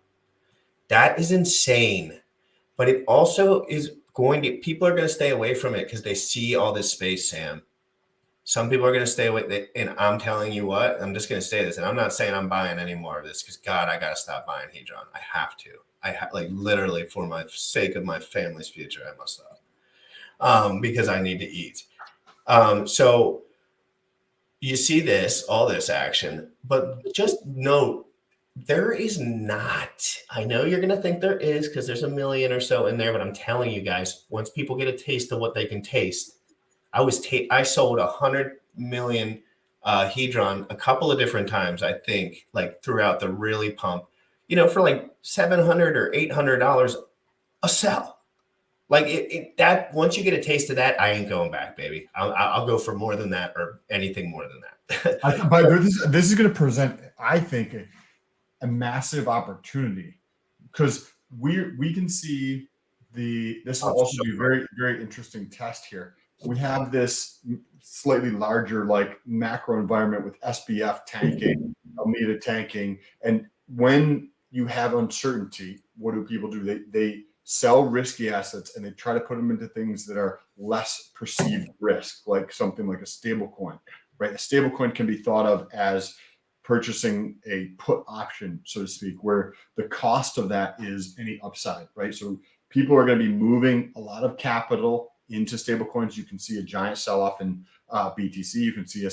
That is insane. But it also is people are going to stay away from it because they see all this space, Sam. Some people are going to stay away. And I'm telling you what, I'm just going to say this. And I'm not saying I'm buying any more of this because, God, I got to stop buying Hedron. I have to. Like, literally, for my sake of my family's future, I must stop because I need to eat. So you see all this action, but just note, there is not. I know you're going to think there is because there's a million or so in there, but I'm telling you guys, once people get a taste of what they can taste, I sold 100 million Hedron a couple of different times, I think, like throughout the really pump, for like $700 or $800 a sell. Like that, once you get a taste of that, I ain't going back, baby. I'll go for more than that or anything more than that. But this is going to present, I think, a massive opportunity because we can see this will also be very, very interesting test here. we have this slightly larger like macro environment with SBF tanking, Alameda tanking, and when you have uncertainty, what do people do? They sell risky assets and they try to put them into things that are less perceived risk, like something like a stable coin, right? A stable coin can be thought of as purchasing a put option, so to speak, where the cost of that is any upside, right? So people are going to be moving a lot of capital into stable coins. You can see a giant sell-off in BTC. You can see a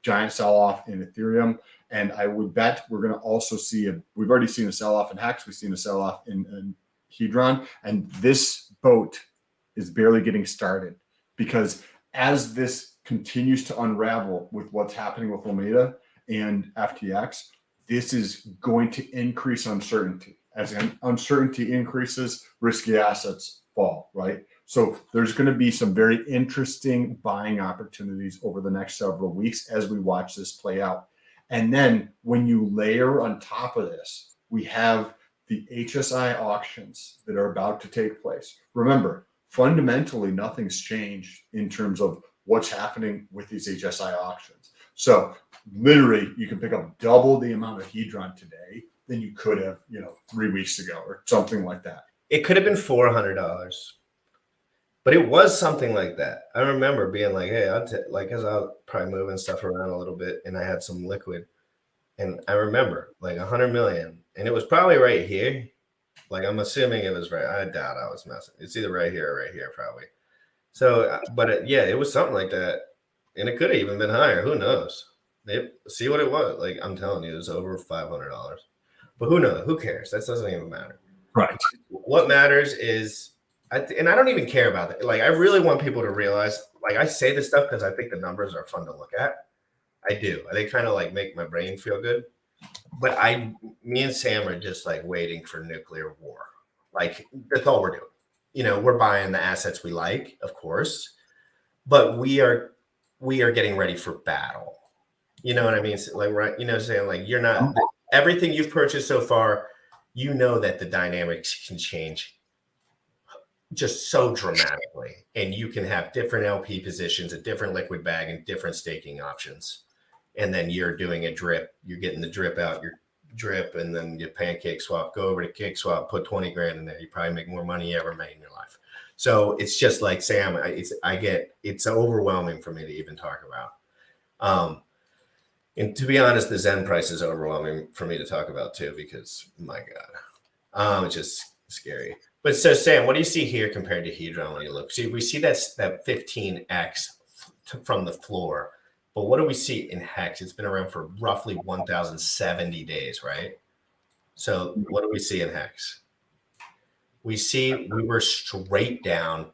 giant sell-off in Ethereum. And I would bet we're going to also see we've already seen a sell-off in Hex. We've seen a sell-off in Hedron. And this boat is barely getting started, because as this continues to unravel with what's happening with Alameda and FTX, this is going to increase uncertainty. As uncertainty increases, risky assets fall, right? So there's going to be some very interesting buying opportunities over the next several weeks as we watch this play out. And then when you layer on top of this, we have the HSI auctions that are about to take place. Remember, fundamentally, nothing's changed in terms of what's happening with these HSI auctions. So literally, you can pick up double the amount of Hedron today than you could have, 3 weeks ago or something like that. It could have been $400, but it was something like that. I remember being like, hey, because I was probably moving stuff around a little bit and I had some liquid. And I remember like 100 million, and it was probably right here. Like, I'm assuming it was right. I doubt I was messing. It's either right here or right here, probably. So, but it was something like that. And it could have even been higher. Who knows? See what it was. Like, I'm telling you, it was over $500. But who knows? Who cares? That doesn't even matter. Right. What matters is, and I don't even care about that. Like, I really want people to realize, like, I say this stuff because I think the numbers are fun to look at. I do. They kind of like make my brain feel good. But me and Sam are just like waiting for nuclear war. Like, that's all we're doing. We're buying the assets we like, of course, but we are getting ready for battle. You know what I mean? Like, right? Saying like, you're not everything you've purchased so far. That the dynamics can change just so dramatically, and you can have different LP positions, a different liquid bag, and different staking options. And then you're doing a drip. You're getting the drip out, your drip, and then you pancake swap, go over to kick swap, put 20 grand in there. You probably make more money you ever made in your life. So it's just like, Sam, it's overwhelming for me to even talk about. And to be honest, the Zen price is overwhelming for me to talk about too, because my God, it's just scary. But so, Sam, what do you see here compared to Hedron when you look? See, we see that 15x from the floor. But what do we see in Hex? It's been around for roughly 1,070 days, right? So what do we see in Hex? We see we were straight down.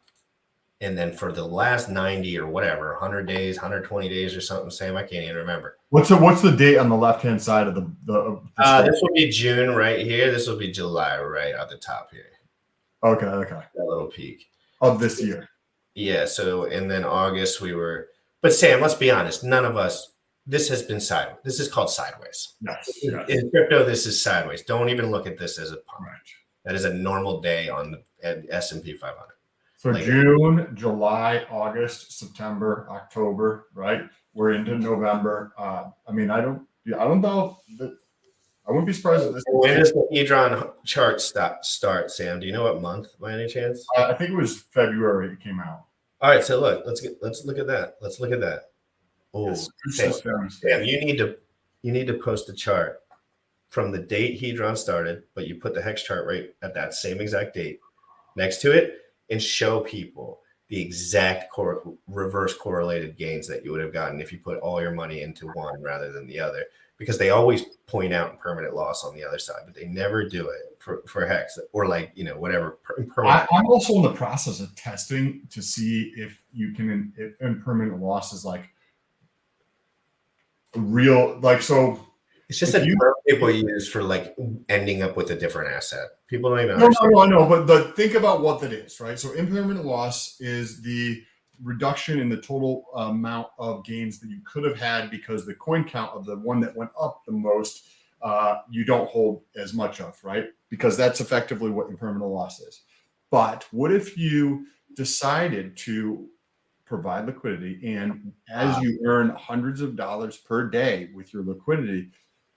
And then for the last 90 or whatever, 100 days, 120 days or something, Sam, I can't even remember. What's the date on the left-hand side of the this will be June right here. This will be July right at the top here. Okay. That little peak. Of this year. Yeah, so, and then August we were... But Sam, let's be honest. None of us. This has been sideways. This is called sideways. Yes. In crypto, this is sideways. Don't even look at this as a pump. Right. That is a normal day on the S&P 500. So like June, July, August, September, October. Right. We're into November. I don't know that. I wouldn't be surprised if this. When does the Hedron chart start, Sam? Do you know what month, by any chance? I think it was February. It came out. All right, so look, let's look at that. Let's look at that. Oh, Sam, you need to post a chart from the date Hedron started, but you put the Hex chart right at that same exact date next to it, and show people the exact reverse correlated gains that you would have gotten if you put all your money into one rather than the other. Because they always point out permanent loss on the other side, but they never do it for Hex or whatever. I'm also in the process of testing to see if you can, if impermanent loss is like real, like, so. It's just a term people use for like ending up with a different asset. People don't even understand. No, I know, but think about what that is, right? So impermanent loss is the reduction in the total amount of gains that you could have had because the coin count of the one that went up the most, you don't hold as much of, right? Because that's effectively what impermanent loss is. But what if you decided to provide liquidity. And as you earn hundreds of dollars per day with your liquidity,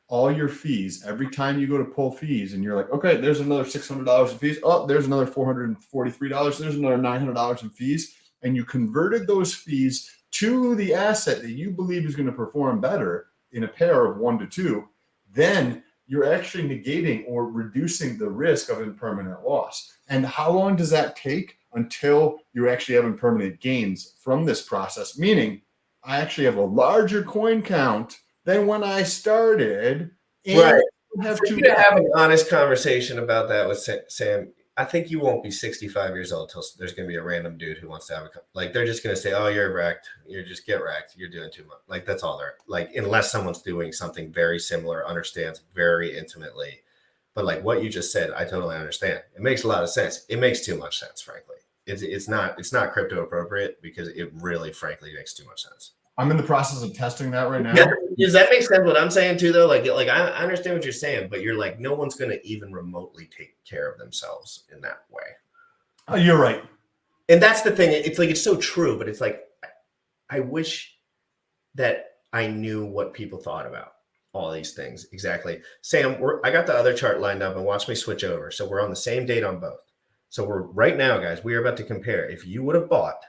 all your fees, every time you go to pull fees and you're like, okay, there's another $600 in fees. Oh, there's another $443. There's another $900 in fees. And you converted those fees to the asset that you believe is going to perform better in a pair of 1 to 2, then you're actually negating or reducing the risk of impermanent loss. And how long does that take until you actually have impermanent gains from this process? Meaning, I actually have a larger coin count than when I started. And Right. have For to you to have an honest conversation about that with Sam, I think you won't be 65 years old till there's going to be a random dude who wants to have like, they're just going to say, oh, you're wrecked. You're just get wrecked. You're doing too much. Like, that's all they're like, unless someone's doing something very similar, understands very intimately. But like what you just said, I totally understand. It makes a lot of sense. It makes too much sense, frankly. It's not crypto appropriate because it really, frankly, makes too much sense. I'm in the process of testing that right now. Does that make sense what I'm saying too, though? Like I understand what you're saying, but you're like, no one's going to even remotely take care of themselves in that way. Oh, you're right. And that's the thing. It's like, it's so true, but it's like, I wish that I knew what people thought about all these things. Exactly. Sam, I got the other chart lined up and watch me switch over. So we're on the same date on both. So we're right now, guys, we are about to compare. If you would have bought,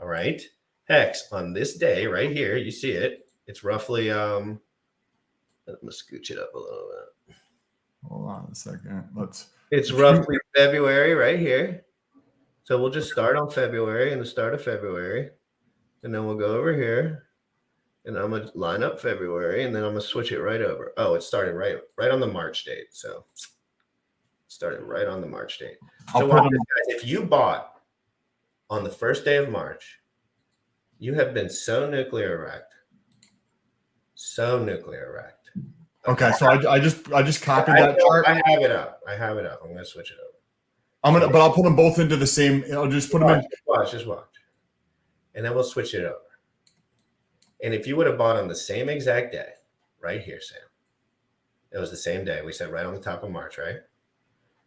all right, Hex on this day right here, you see it. It's roughly, let me scooch it up a little bit. Hold on a second. It's roughly February right here. So we'll just start on February and the start of February. And then we'll go over here. And I'm going to line up February. And then I'm going to switch it right over. Oh, it started right on the March date. So it started right on the March date. So guys, if you bought on the first day of March, you have been so nuclear wrecked. So nuclear wrecked. Okay, so I just copied that chart. I have it up. I'm going to switch it over. But I'll put them both into the same. I'll just put them in. Just watch. And then we'll switch it over. And if you would have bought on the same exact day, right here, Sam, it was the same day. We said right on the top of March, right?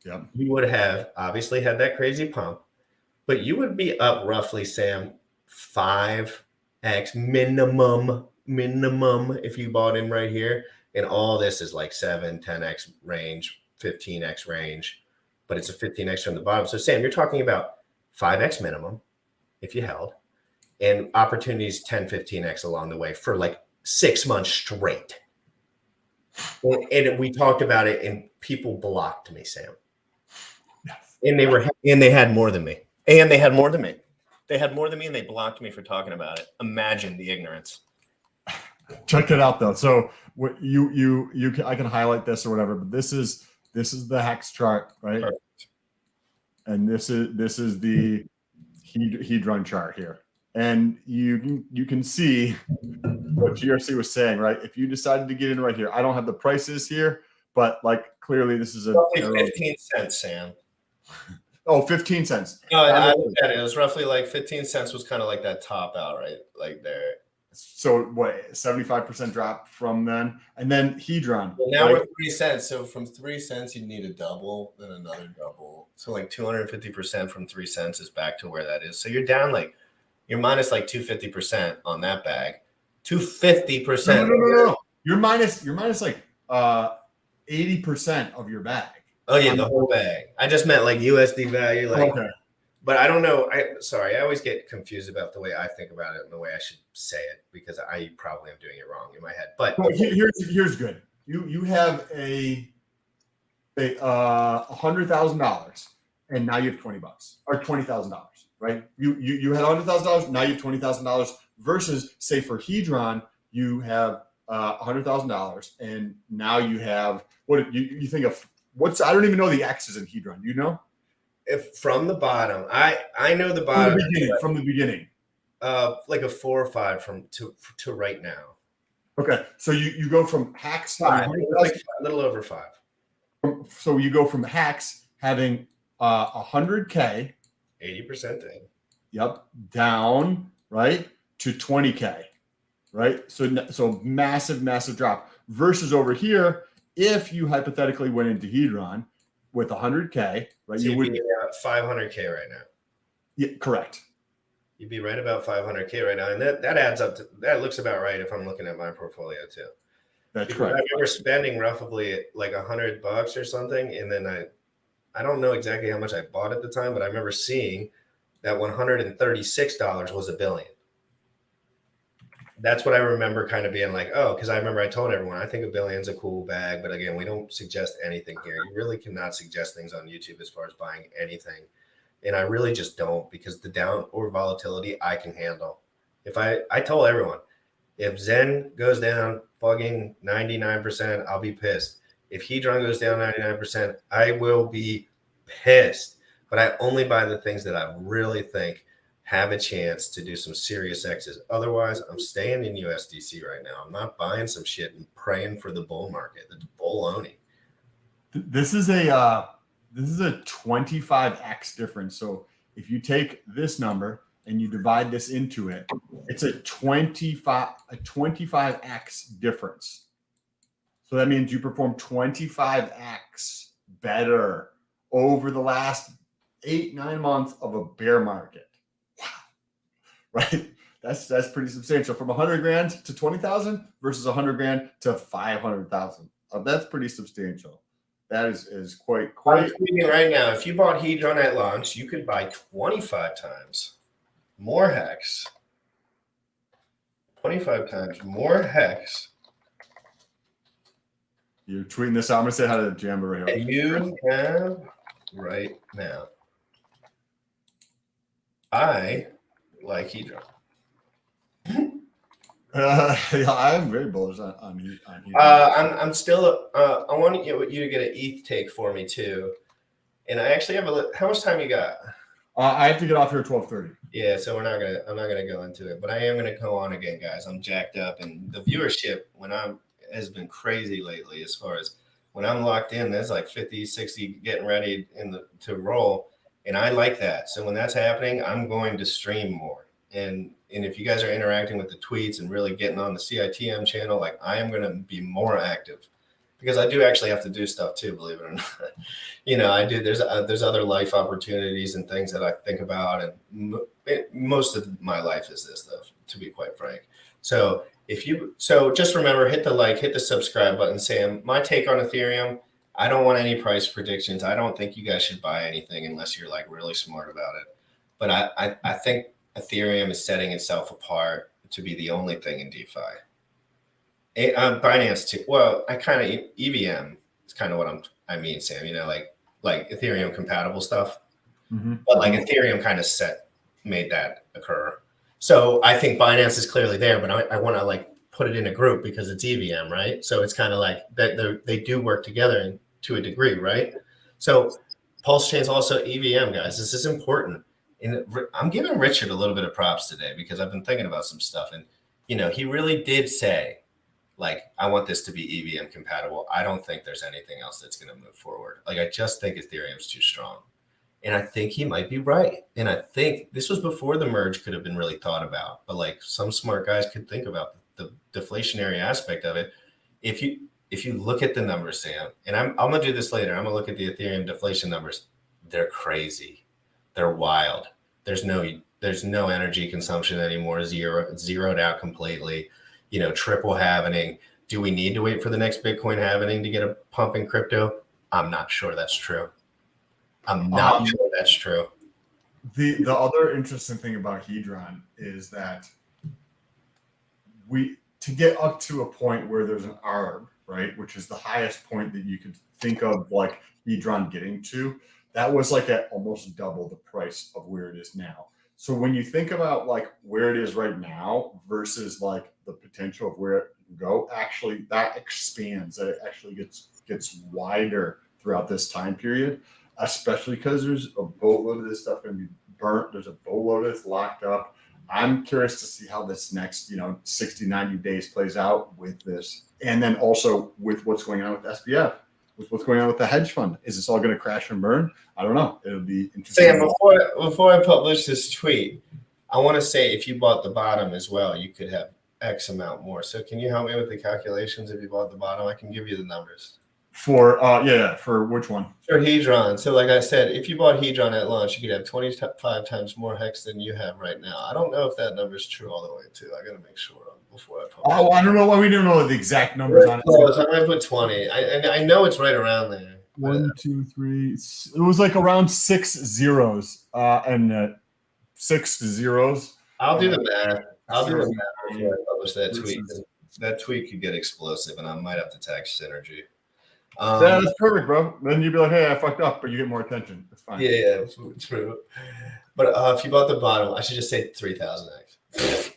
Yep. You would have obviously had that crazy pump, but you would be up roughly, Sam, 5x minimum if you bought in right here. And all this is like 7, 10x range, 15x range, but it's a 15x from the bottom. So Sam, you're talking about 5x minimum if you held, and opportunities 10, 15x along the way for like 6 months straight. And we talked about it and people blocked me, Sam. Yes. And they had more than me. And they had more than me. They had more than me and they blocked me for talking about it. Imagine the ignorance. Check it out though. So what I can highlight this or whatever, but this is the Hex chart, right? Perfect. And this is the Hedron chart here. And you can see what GRC was saying, right? If you decided to get in right here, I don't have the prices here, but like clearly this is roughly 15 cents, Sam. Oh, 15 cents. No, I looked at it. It was roughly like 15 cents was kind of like that top out, right? Like there. So what, 75% drop from then? And then Hedron. Well, now we're 3 cents. So from 3 cents, you need a double, then another double. So like 250% from 3 cents is back to where that is. So you're down like, you're minus like 250% on that bag. 250%. No. You're minus like 80% of your bag. Oh yeah, the whole bag. I just meant like USD value. Like, okay. But I don't know. I always get confused about the way I think about it and the way I should say it because I probably am doing it wrong in my head. But here's good. You have a $100,000 and now you have $20 or $20,000, right? You had $100,000, now you have $20,000 versus say for Hedron you have $100,000 and now you have what you think of what's I don't even know the X's in Hedron. You know? If from the bottom, I know the bottom from the beginning. Like a 4 or 5 to right now. Okay, so you go from Hacks 5, like a little over 5. So you go from Hacks having 100K, 80% in. Yep, down right to 20K, right? So massive drop versus over here. If you hypothetically went into Hedron with 100K, right? So you would be at 500K right now. Yeah, correct. You'd be right about 500K right now. And that adds up to, that looks about right if I'm looking at my portfolio too. That's Because correct. I remember spending roughly like $100 or something. And then I don't know exactly how much I bought at the time, but I remember seeing that $136 was $1 billion. That's what I remember kind of being like, oh, because I remember I told everyone, I think $1 billion's a cool bag. But again, we don't suggest anything here. You really cannot suggest things on YouTube as far as buying anything. And I really just don't, because the down or volatility I can handle. If I told everyone, if Zen goes down fucking 99%, I'll be pissed. If Hedron goes down 99%, I will be pissed. But I only buy the things that I really think have a chance to do some serious X's. Otherwise, I'm staying in USDC right now. I'm not buying some shit and praying for the bull market. The bull owning. This is a 25x difference. So if you take this number and you divide this into it, it's a 25x difference. So that means you perform 25x better over the last 8-9 months of a bear market. Wow. Right? That's pretty substantial. From 100 grand to 20,000 versus 100 grand to 500,000. That's pretty substantial. That is quite. I'm tweeting right now. If you bought Hedron at launch, you could buy 25 times more hex. 25 times more hex. You're tweeting this out. I'm gonna say hi to Jamba right And you have right now. I like Hedron. Yeah, I'm very bullish on Hedron. I'm still. I want you to get an ETH take for me too. And I actually have how much time you got? I have to get off here at 12:30. Yeah, so I'm not gonna go into it, but I am gonna go on again, guys. I'm jacked up, and the viewership has been crazy lately. As far as when I'm locked in, there's like 50, 60 getting ready to roll, and I like that. So when that's happening, I'm going to stream more. And if you guys are interacting with the tweets and really getting on the CITM channel, like I am going to be more active, because I do actually have to do stuff too, believe it or not. I do. There's other life opportunities and things that I think about, and most of my life is this stuff, to be quite frank. So just remember, hit the like, hit the subscribe button, Sam. My take on Ethereum, I don't want any price predictions. I don't think you guys should buy anything unless you're like really smart about it. But I think Ethereum is setting itself apart to be the only thing in DeFi. Binance too. Well, I kind of EVM is kind of what I mean, Sam. Like Ethereum compatible stuff. Mm-hmm. But like Ethereum kind of made that occur. So I think Binance is clearly there, but I want to like put it in a group because it's EVM, right? So it's kind of like that they do work together to a degree, right? So Pulse Chain is also EVM, guys. This is important. And I'm giving Richard a little bit of props today because I've been thinking about some stuff, and he really did say, like, I want this to be EVM compatible. I don't think there's anything else that's going to move forward. Like, I just think Ethereum's too strong, and I think he might be right. And I think this was before the merge could have been really thought about, but like some smart guys could think about the deflationary aspect of it. If you look at the numbers, Sam, and I'm gonna do this later. I'm gonna look at the Ethereum deflation numbers. They're crazy. They're wild. There's no energy consumption anymore. Zeroed out completely. Triple halvening. Do we need to wait for the next Bitcoin halvening to get a pump in crypto? I'm not sure that's true. The other interesting thing about Hedron is that to get up to a point where there's an ARB, right, which is the highest point that you could think of like Hedron getting to, that was like at almost double the price of where it is now. So when you think about like where it is right now versus like the potential of where it can go, actually that expands. It actually gets wider throughout this time period, especially because there's a boatload of this stuff going to be burnt. There's a boatload that's locked up. I'm curious to see how this next 60, 90 days plays out with this, and then also with what's going on with SBF. With what's going on with the hedge fund. Is this all going to crash and burn? I don't know. It'll be interesting. Sam, before I publish this tweet, I want to say if you bought the bottom as well, you could have X amount more. So can you help me with the calculations if you bought the bottom? I can give you the numbers. For for which one? For Hedron. So like I said, if you bought Hedron at launch, you could have 25 times more hex than you have right now. I don't know if that number is true all the way too. I got to make sure before I publish. Oh, I don't know why we don't know the exact numbers on it. Close. I might put 20. I know it's right around there. 1, 2, 3. It was like around 6 zeros and 6 zeros. I'll do the math. I'll do the math before I publish that tweet. That tweet could get explosive, and I might have to tag Synergy. Yeah, that's perfect, bro. Then you'd be like, hey, I fucked up, but you get more attention. That's fine. Yeah, true. But if you bought the bottom, I should just say 3,000x.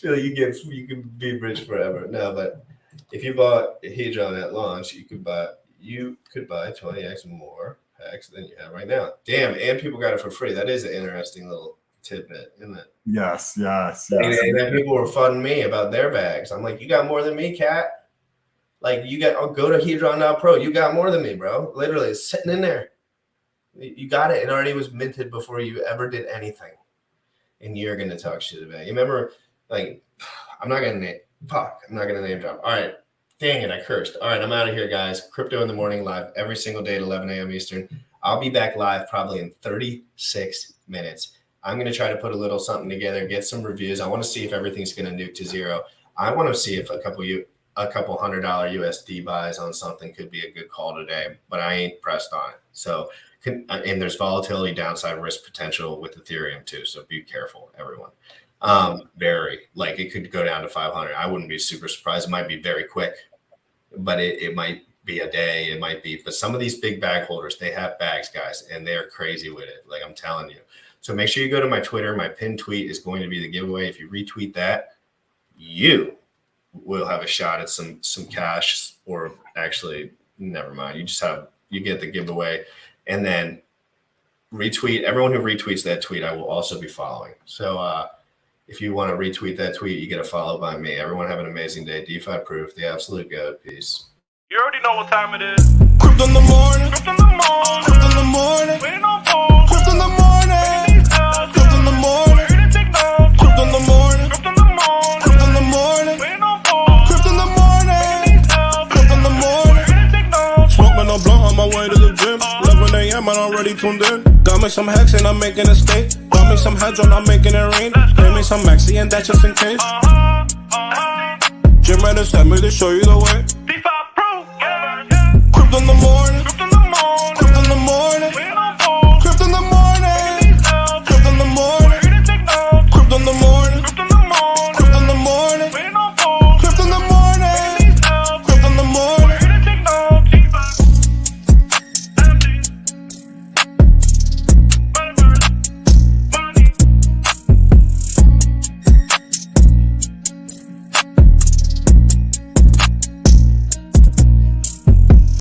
You can be rich forever. No, but if you bought Hedron at launch, you could buy 20x more hex than you have right now. Damn, and people got it for free. That is an interesting little tidbit, isn't it? Yes. And then people were fudding me about their bags. I'm like, you got more than me, cat. Like go to Hedron now Pro. You got more than me, bro. Literally, it's sitting in there. You got it. It already was minted before you ever did anything. And you're gonna talk shit about it. You remember, like, I'm not gonna name drop. All right. Dang it, I cursed. All right, I'm out of here, guys. Crypto in the Morning live every single day at 11 a.m. Eastern. I'll be back live probably in 36 minutes. I'm gonna try to put a little something together, get some reviews. I want to see if everything's gonna nuke to zero. I want to see if a couple $100 USD buys on something could be a good call today, but I ain't pressed on it. So, and there's volatility, downside risk potential with Ethereum too. So be careful, everyone. It could go down to 500. I wouldn't be super surprised. It might be very quick, but it might be a day. It might be, but some of these big bag holders, they have bags, guys, and they're crazy with it. Like I'm telling you. So make sure you go to my Twitter. My pinned tweet is going to be the giveaway. If you retweet that, you will have a shot at some cash, or actually, never mind. You get the giveaway, and then retweet. Everyone who retweets that tweet, I will also be following. So if you want to retweet that tweet, you get a follow by me. Everyone have an amazing day. DeFi proof, the absolute goat. Peace. You already know what time it is. Crypto in the morning. Crypto in the morning. Crypto in the morning. Waiting on phone. Crypto in the morning. Crypto in the morning. Crypto in the morning. Crypto in the morning. Crypto in the morning. Waiting on phone. Crypto in the morning. Crypto in the morning. Smoking a blunt on my way to the gym. 11 a.m. I'm already tuned in. Got me some hex and I'm making a stake. Got me some Hedron, I'm making it rain. Pay me some Maxi and that's just in case. Jim Reddit sent me to show you the way. Crypto in the morning. Crypto in the morning.